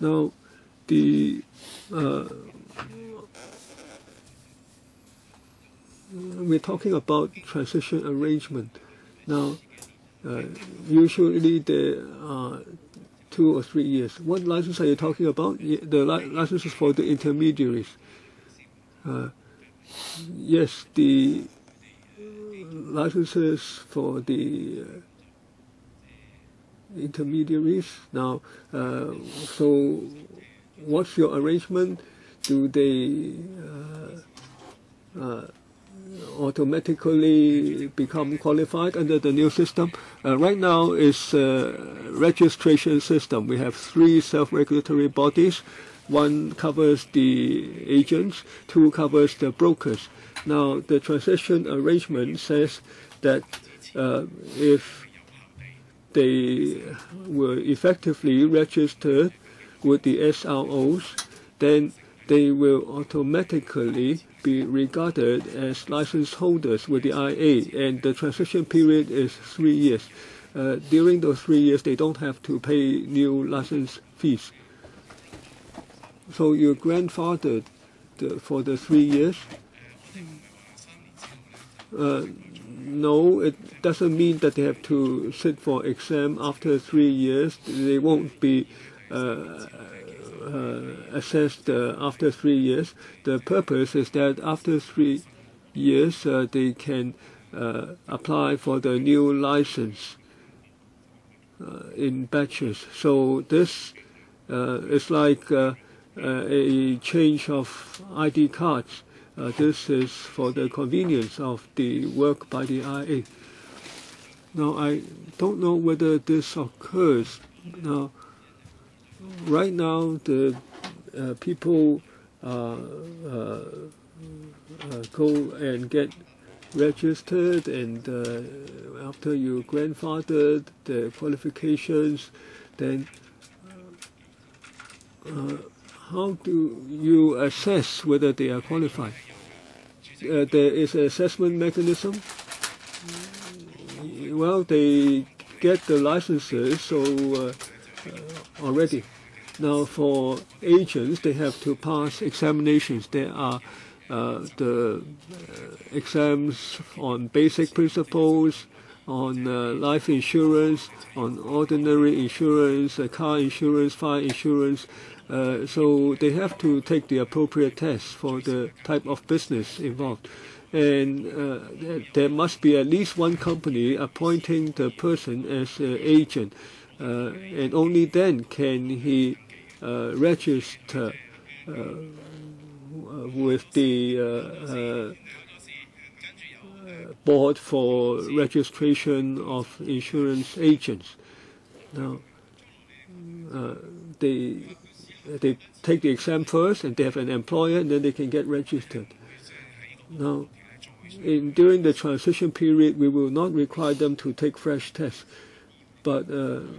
Now, we're talking about transition arrangement. Now, usually there are 2 or 3 years. What license are you talking about? The licenses for the intermediaries. Yes, the licenses for the intermediaries. Now, so what's your arrangement? Do they automatically become qualified under the new system? Right now it's a registration system. We have 3 self-regulatory bodies. 1 covers the agents, 2 covers the brokers. Now the transition arrangement says that if they were effectively registered with the SROs, then they will automatically be regarded as license holders with the IA, and the transition period is 3 years. During those 3 years, they don't have to pay new license fees. So you're grandfathered for the 3 years. No, it doesn't mean that they have to sit for exam after 3 years. They won't be assessed after 3 years. The purpose is that after 3 years they can apply for the new license in batches. So this is like a change of ID cards. This is for the convenience of the work by the IA. Now I don't know whether this occurs now. Right now, the people go and get registered, and after you grandfathered the qualifications, then how do you assess whether they are qualified? There is an assessment mechanism. Well, they get the licenses, so already. Now, for agents, they have to pass examinations. There are the exams on basic principles, on life insurance, on ordinary insurance, car insurance, fire insurance. So they have to take the appropriate tests for the type of business involved. And there must be at least one company appointing the person as an agent. And only then can he register with the board for registration of insurance agents. Now, they take the exam first, and they have an employer, and then they can get registered. Now, during the transition period, we will not require them to take fresh tests. But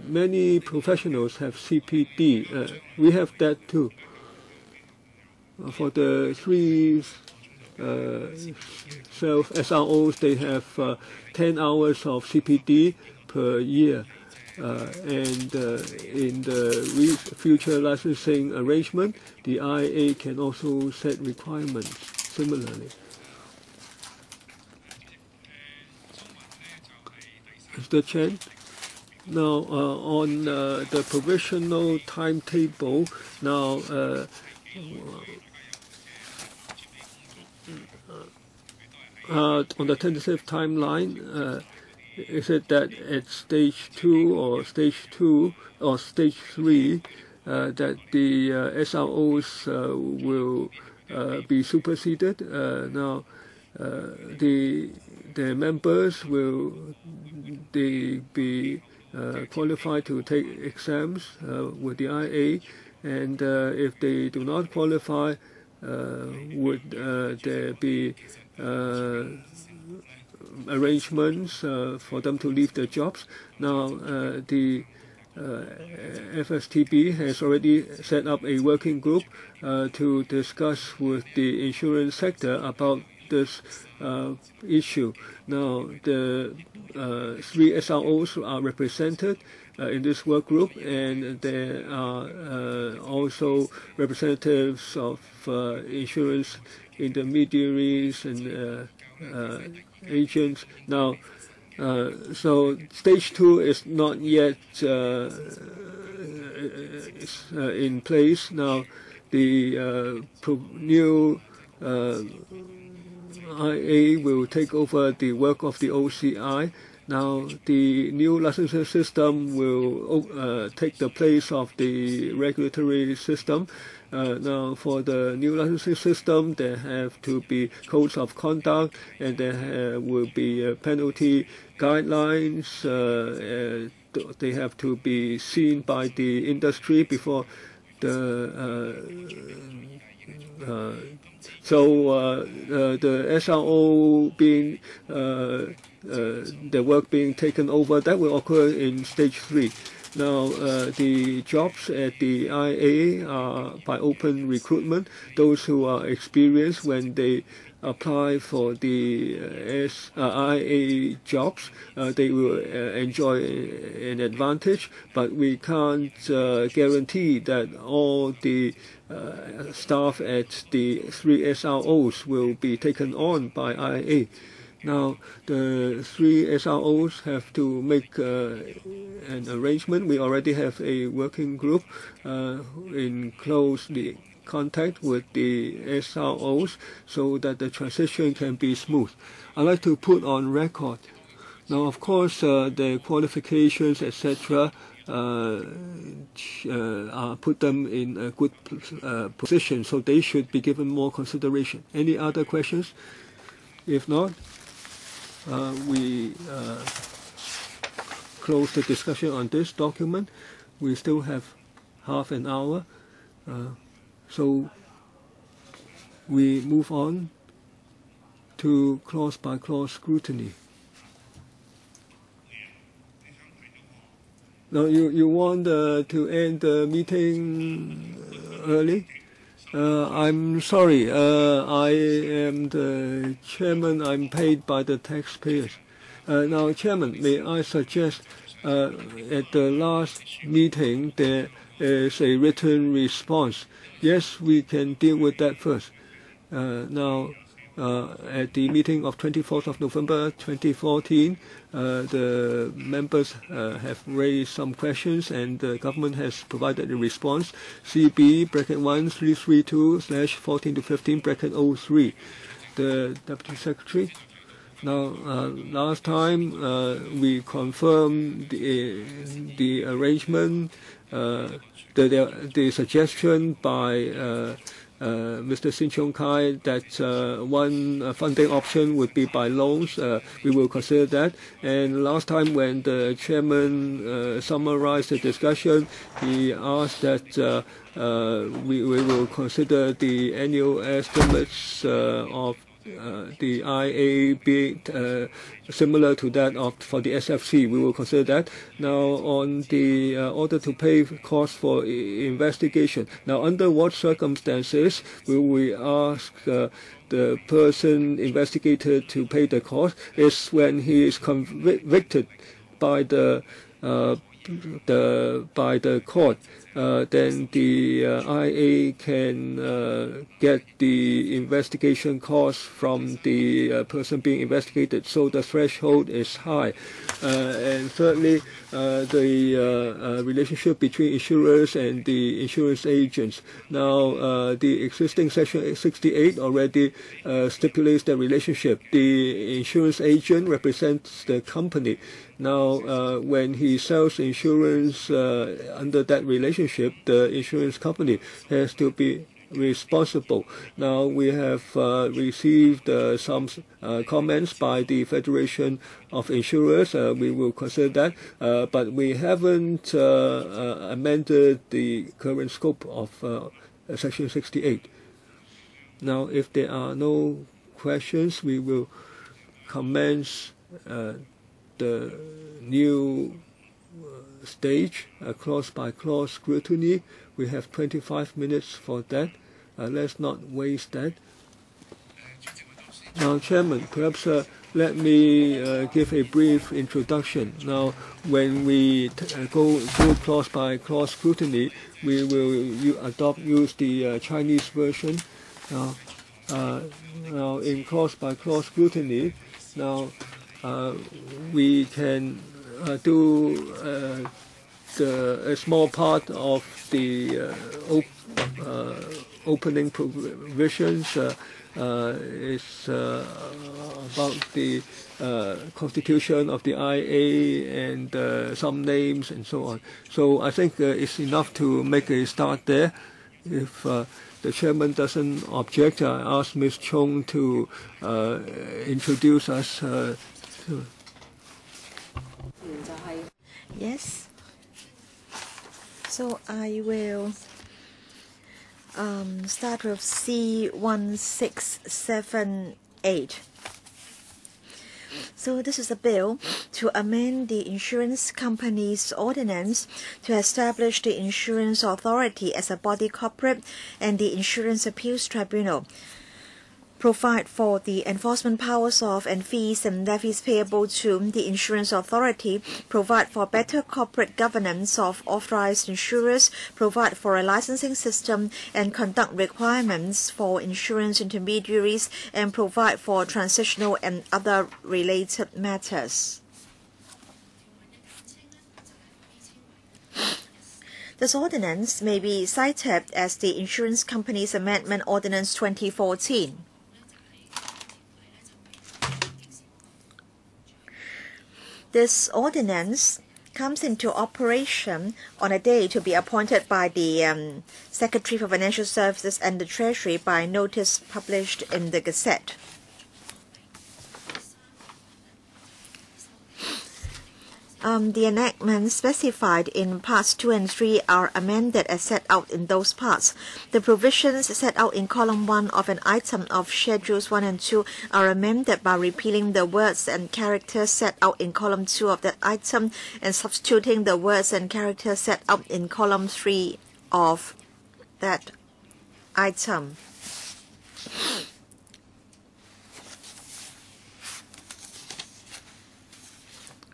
many professionals have CPD. We have that too. For the 3 self-SROs, they have 10 hours of CPD per year. And in the future licensing arrangement, the IA can also set requirements similarly. Mr. Chen? Now, on the provisional timetable, now on the tentative timeline, is it that at stage 2 or stage 3, that the SROs will be superseded. Now, the members will they be qualified to take exams with the IA, and if they do not qualify, would there be arrangements for them to leave their jobs? Now, the FSTB has already set up a working group to discuss with the insurance sector about this issue. Now, the 3 SROs are represented in this work group, and there are also representatives of insurance intermediaries and agents. Now, so stage 2 is not yet in place. Now, the new IA will take over the work of the OCI. Now, the new licensing system will take the place of the regulatory system. Now, for the new licensing system, there have to be codes of conduct, and there will be penalty guidelines. They have to be seen by the industry before the the SRO being the work being taken over, that will occur in stage 3. Now, the jobs at the IA are by open recruitment. Those who are experienced when they apply for the IA jobs, they will enjoy an advantage, but we can't guarantee that all the staff at the 3 SROs will be taken on by IA. Now, the 3 SROs have to make an arrangement. We already have a working group in close contact with the SROs so that the transition can be smooth. I'd like to put on record. Now, of course, the qualifications, etc., put them in a good position, so they should be given more consideration. Any other questions? If not, we close the discussion on this document. We still have half an hour, so we move on to clause-by-clause scrutiny. Now, you want to end the meeting early? I'm sorry. I am the chairman. I'm paid by the taxpayers. Now, Chairman, may I suggest at the last meeting there is a written response. Yes, we can deal with that first. Now, at the meeting of 24th of November 2014, the members have raised some questions, and the government has provided a response. CB bracket 1332/14 to 15 bracket 03. The Deputy Secretary. Now, last time we confirmed the arrangement, the suggestion by Mr. Sin Chung Kai that one funding option would be by loans. We will consider that. And last time when the chairman summarized the discussion, he asked that we will consider the annual estimates of the IA being similar to that for the SFC. We will consider that. Now, on the order to pay costs for investigation. Now, under what circumstances will we ask the person investigated to pay the cost? Is when he is convicted by the court. Then the IA can get the investigation costs from the person being investigated, so the threshold is high. And thirdly, the relationship between insurers and the insurance agents. Now, the existing Section 68 already stipulates the relationship. The insurance agent represents the company. Now, when he sells insurance under that relationship, relationship, the insurance company has to be responsible. Now we have received some comments by the Federation of Insurers. We will consider that, but we haven't amended the current scope of Section 68. Now, if there are no questions, we will commence the new stage, clause-by-clause scrutiny. We have 25 minutes for that. Let's not waste that. Now, Chairman, perhaps let me give a brief introduction. Now, when we go through clause-by-clause scrutiny, we will use the Chinese version. Now, in clause-by-clause scrutiny, now we can do a small part of the opening provisions is about the constitution of the IA and some names and so on. So I think it's enough to make a start there. If the chairman doesn't object, I ask Ms. Chung to introduce us.
Yes. So I will start with C1678. So this is a bill to amend the Insurance Companies Ordinance to establish the Insurance Authority as a body corporate and the Insurance Appeals Tribunal, provide for the enforcement powers of and fees and levies payable to the Insurance Authority, provide for better corporate governance of authorized insurers, provide for a licensing system and conduct requirements for insurance intermediaries, and provide for transitional and other related matters. This ordinance may be cited as the Insurance Companies Amendment Ordinance 2014. This ordinance comes into operation on a day to be appointed by the Secretary for Financial Services and the Treasury by notice published in the Gazette. The enactments specified in parts 2 and 3 are amended as set out in those parts. The provisions set out in column 1 of an item of Schedules 1 and 2 are amended by repealing the words and characters set out in column 2 of that item and substituting the words and characters set out in column 3 of that item.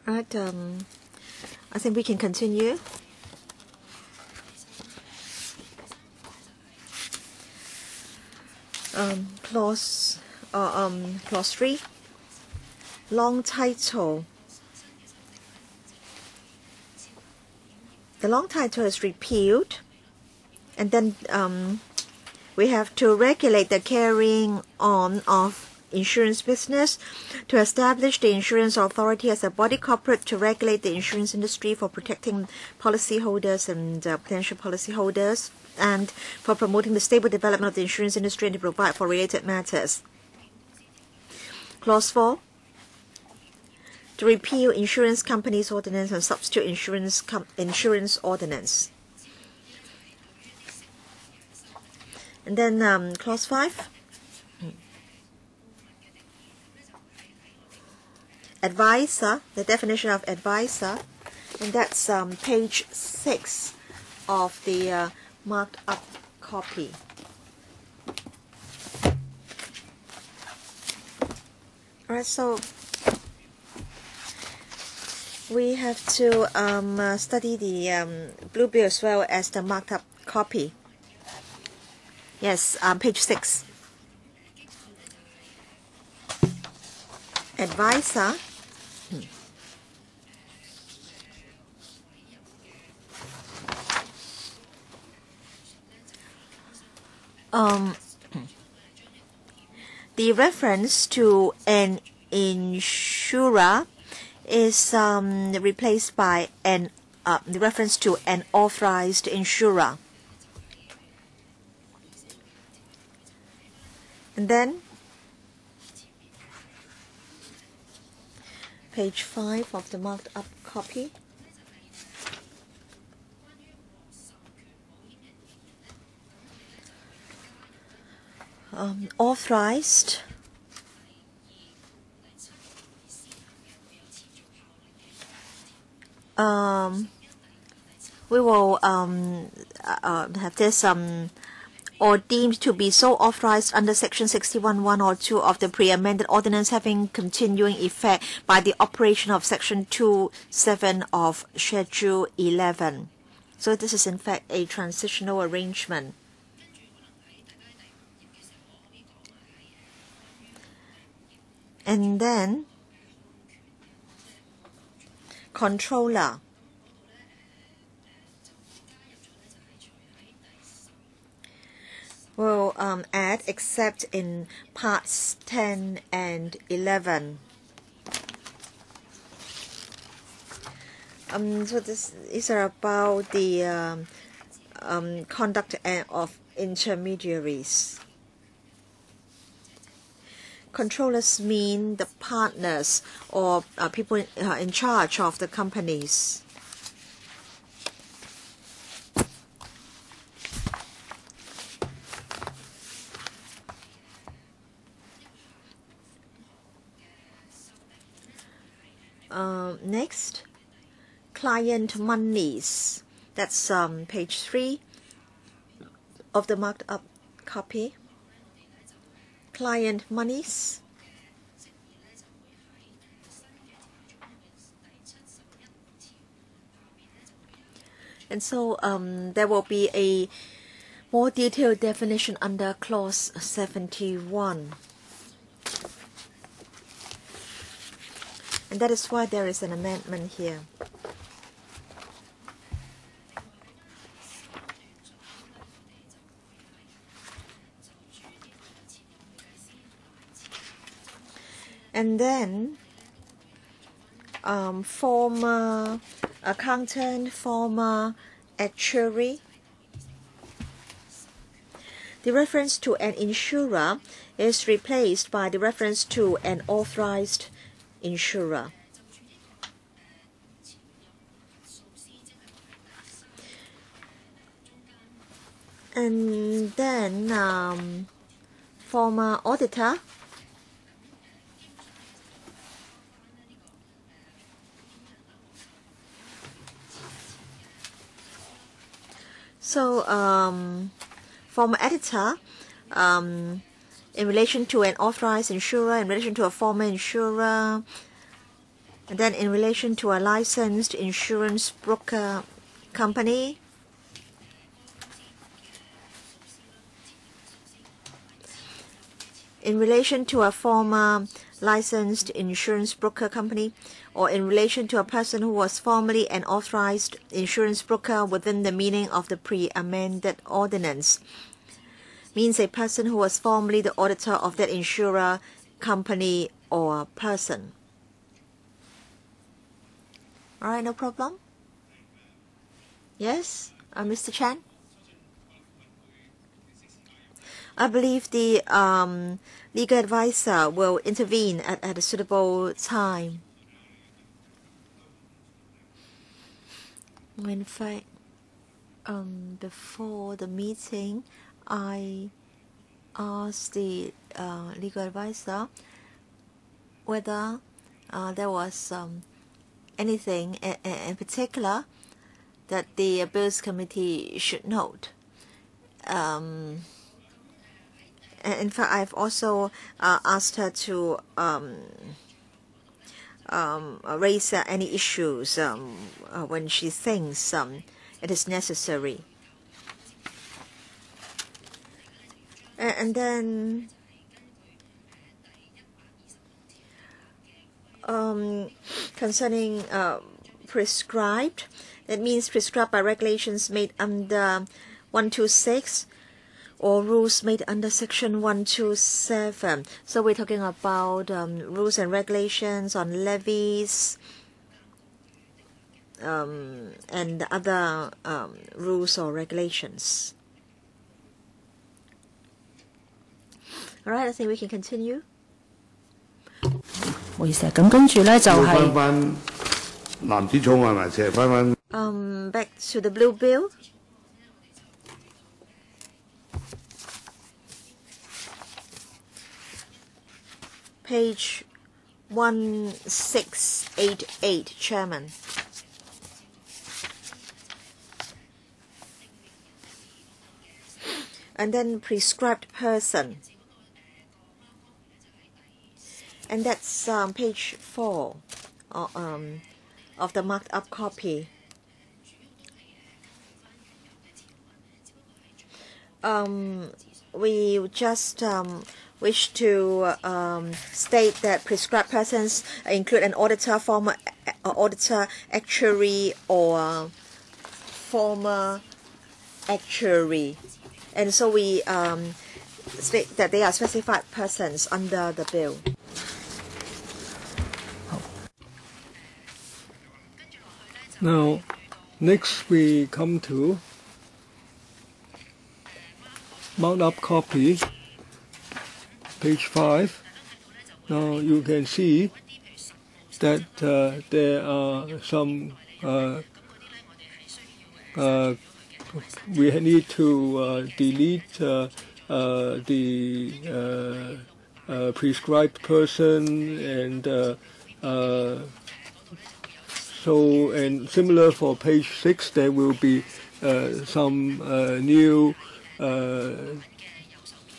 Right, I think we can continue. Clause 3, long title. The long title is repealed, and then we have to regulate the carrying on of insurance business, to establish the Insurance Authority as a body corporate to regulate the insurance industry for protecting policyholders and potential policyholders, and for promoting the stable development of the insurance industry and to provide for related matters. Clause 4, to repeal Insurance Companies Ordinance and substitute Insurance Ordinance. And then Clause 5, advisor, the definition of advisor, and that's page 6 of the marked up copy. Alright, so we have to study the blue bill as well as the marked up copy. Yes, page 6. Advisor. The reference to an insurer is replaced by an the reference to an authorized insurer. And then page 5 of the marked up copy. Authorized we will have this or deemed to be so authorized under section 61(1) or 2 of the pre-amended ordinance having continuing effect by the operation of section 2(7) of schedule 11. So this is in fact a transitional arrangement. And then controller. We'll add except in parts 10 and 11. So these are about the conduct of intermediaries. Controllers mean the partners or people in charge of the companies. Next, client monies. That's page 3 of the marked up copy. Client monies. And so there will be a more detailed definition under clause 71. And that is why there is an amendment here. And then former accountant, former actuary. The reference to an insurer is replaced by the reference to an authorized insurer. And then former auditor. So former editor in relation to an authorized insurer, in relation to a former insurer, and then in relation to a licensed insurance broker company. In relation to a former licensed insurance broker company, or in relation to a person who was formerly an authorized insurance broker within the meaning of the pre-amended ordinance. Means a person who was formerly the auditor of that insurer, company, or person. All right, no problem? Yes, Mr. Chan? I believe the legal advisor will intervene at a suitable time. In fact, before the meeting, I asked the legal advisor whether there was anything in particular that the Bills Committee should note. In fact, I've also asked her to raise any issues when she thinks it is necessary. And then concerning prescribed, that means prescribed by regulations made under 126 or rules made under section 127. So we're talking about rules and regulations on levies. and other rules or regulations. All right, I think we can continue.
唔好意思啊，咁跟住咧就係
翻藍紙草案還是翻
Back to the blue bill. Page 1688, Chairman. And then prescribed person. And that's page 4 of the marked up copy. We just wish to state that prescribed persons include an auditor, former auditor, actuary, or former actuary. And so we state that they are specified persons under the bill.
Now, next we come to marked up copy, page 5. Now you can see that there are some we need to delete the prescribed person, and so, and similar for page 6, there will be some new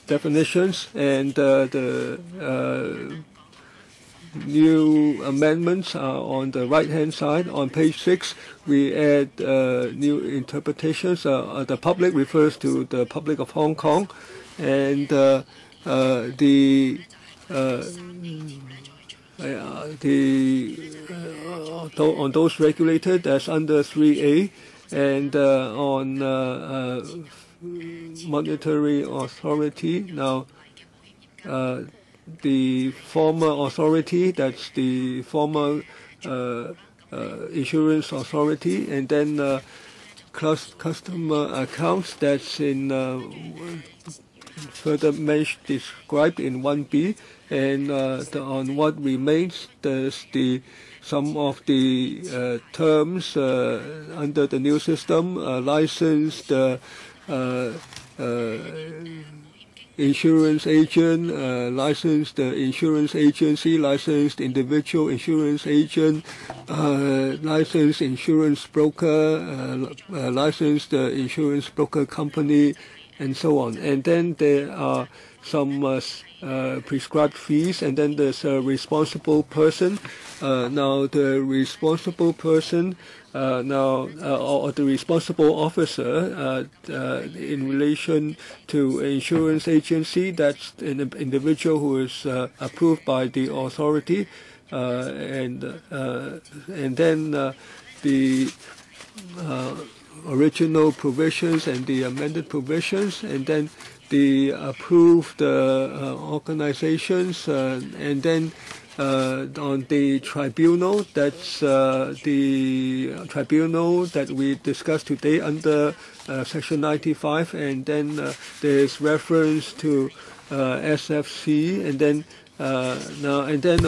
definitions, and the new amendments are on the right-hand side. On page 6, we add new interpretations. The public refers to the public of Hong Kong, and on those regulated, that's under 3A, and on monetary authority. Now, the former authority, that's the former insurance authority, and then customer accounts, that's in further described in 1B, and on what remains, there's some of the terms under the new system, licensed insurance agent, licensed insurance agency, licensed individual insurance agent, licensed insurance broker, licensed insurance broker company, and so on. And then there are some prescribed fees, and then there's a responsible person. Now the responsible person or the responsible officer in relation to insurance agency, that's an individual who is approved by the authority, and then the original provisions and the amended provisions, and then the approved organizations, and then on the tribunal, that's the tribunal that we discussed today under Section 95, and then there's reference to SFC, and then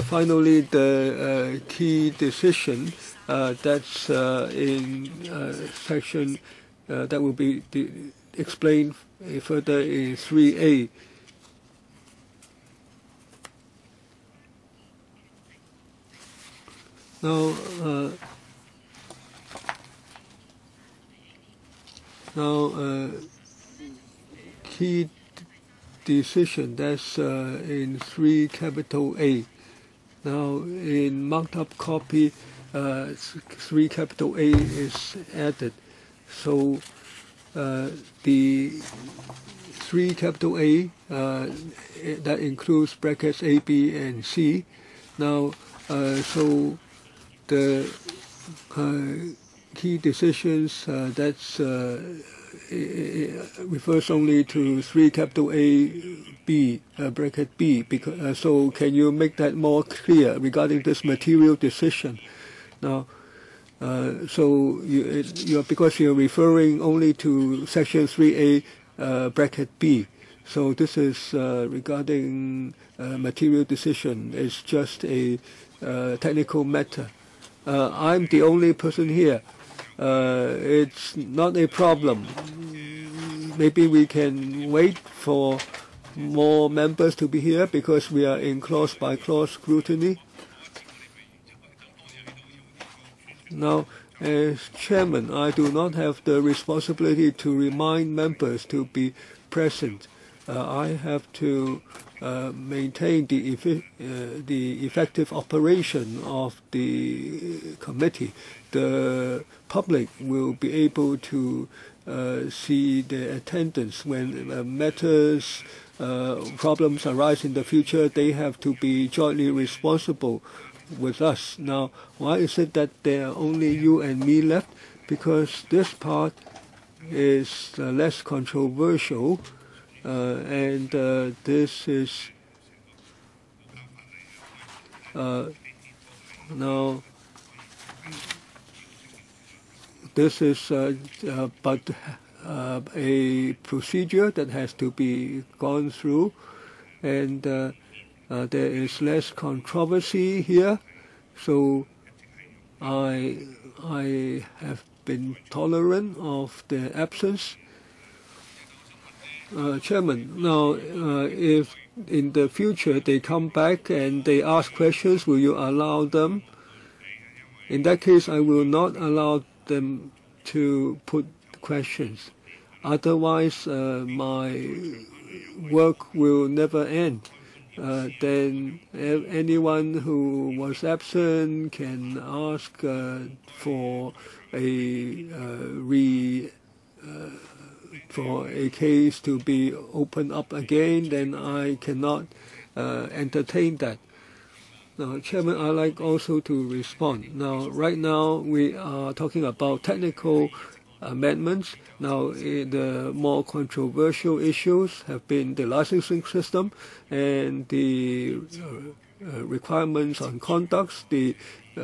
finally the key decision, that's in section that will be explained further in 3A. Now, key decision, that's in 3A. Now, in marked up copy, 3A is added. So the 3A that includes brackets A, B, and C. Now, so the key decisions, that's refers only to 3A B, bracket B. Because, so can you make that more clear regarding this material decision? Now, So because you're referring only to Section 3A bracket B. So this is regarding material decision. It's just a technical matter. I'm the only person here. It's not a problem. Maybe we can wait for more members to be here because we are in clause-by-clause scrutiny. Now, as chairman, I do not have the responsibility to remind members to be present. I have to maintain the effective operation of the committee. The public will be able to see the attendance when matters, problems arise in the future. They have to be jointly responsible with us. Now, why is it that there are only you and me left? Because this part is less controversial, and this is now. This is but a procedure that has to be gone through, and there is less controversy here. So I have been tolerant of the absence. Chairman, now if in the future they come back and they ask questions, will you allow them? In that case, I will not allow them to put questions. Otherwise, my work will never end. Then anyone who was absent can ask for for a case to be opened up again. Then I cannot entertain that. Now, Chairman, I'd like also to respond. Now, right now, we are talking about technical amendments. Now, the more controversial issues have been the licensing system and the requirements on conducts, the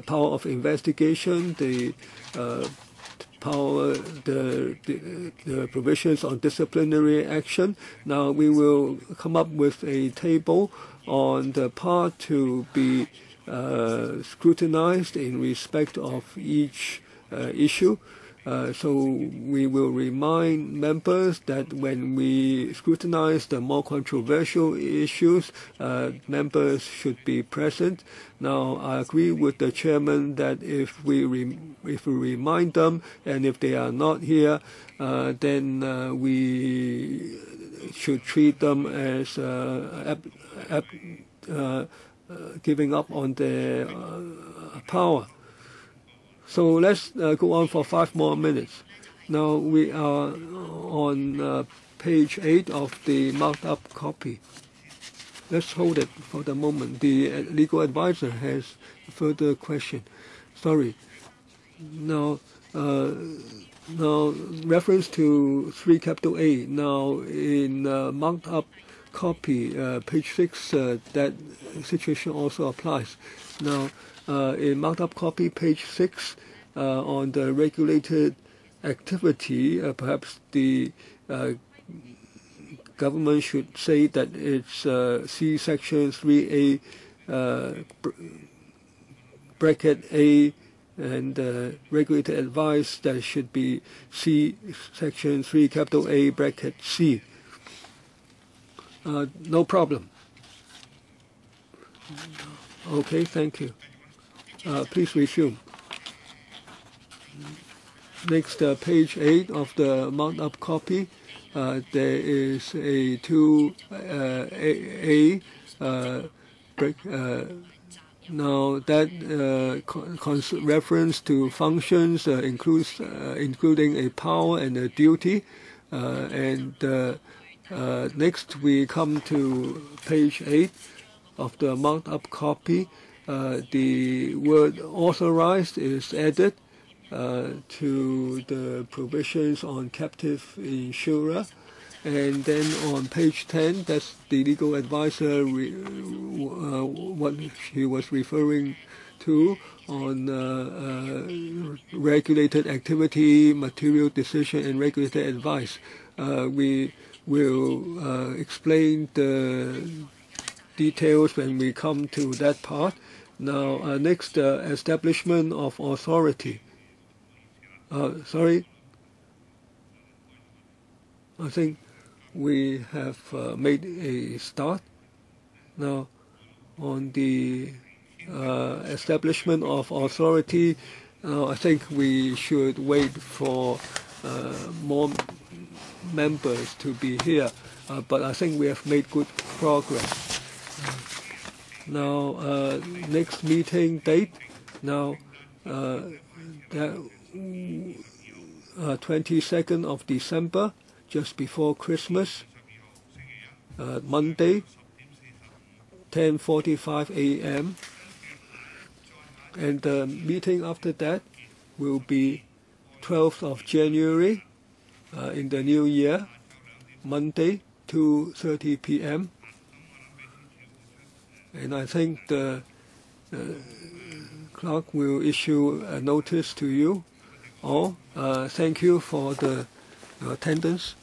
power of investigation, the provisions on disciplinary action. Now, we will come up with a table on the part to be scrutinized in respect of each issue. So we will remind members that when we scrutinize the more controversial issues, members should be present. Now, I agree with the chairman that if we remind them and if they are not here, then we should treat them as giving up on their power. So let's go on for 5 more minutes. Now we are on page 8 of the marked up copy. Let's hold it for the moment. The legal advisor has further question. Sorry. Now, reference to 3A. Now, in marked up copy, page 6, that situation also applies. Now, in marked up copy, page 6, on the regulated activity, perhaps the government should say that it's C section 3A bracket A, and regulated advice that should be C section 3A bracket C. No problem. Okay, thank you. Please resume. Next, page 8 of the marked up copy. There is a 2A break. Now that reference to functions includes including a power and a duty. Next, we come to page 8 of the marked up copy. The word authorized is added to the provisions on captive insurer. And then on page 10, that's the legal advisor, what he was referring 2 on regulated activity, material decision, and regulated advice. We will explain the details when we come to that part. Now, next, establishment of authority. Sorry, I think we have made a start. Now, on the establishment of authority, I think we should wait for more members to be here, but I think we have made good progress. Now, next meeting date, now that 22nd of December, just before Christmas, Monday, 10:45 a.m. And the meeting after that will be 12th of January in the new year, Monday, 2:30 p.m. And I think the clerk will issue a notice to you all. Thank you for the attendance.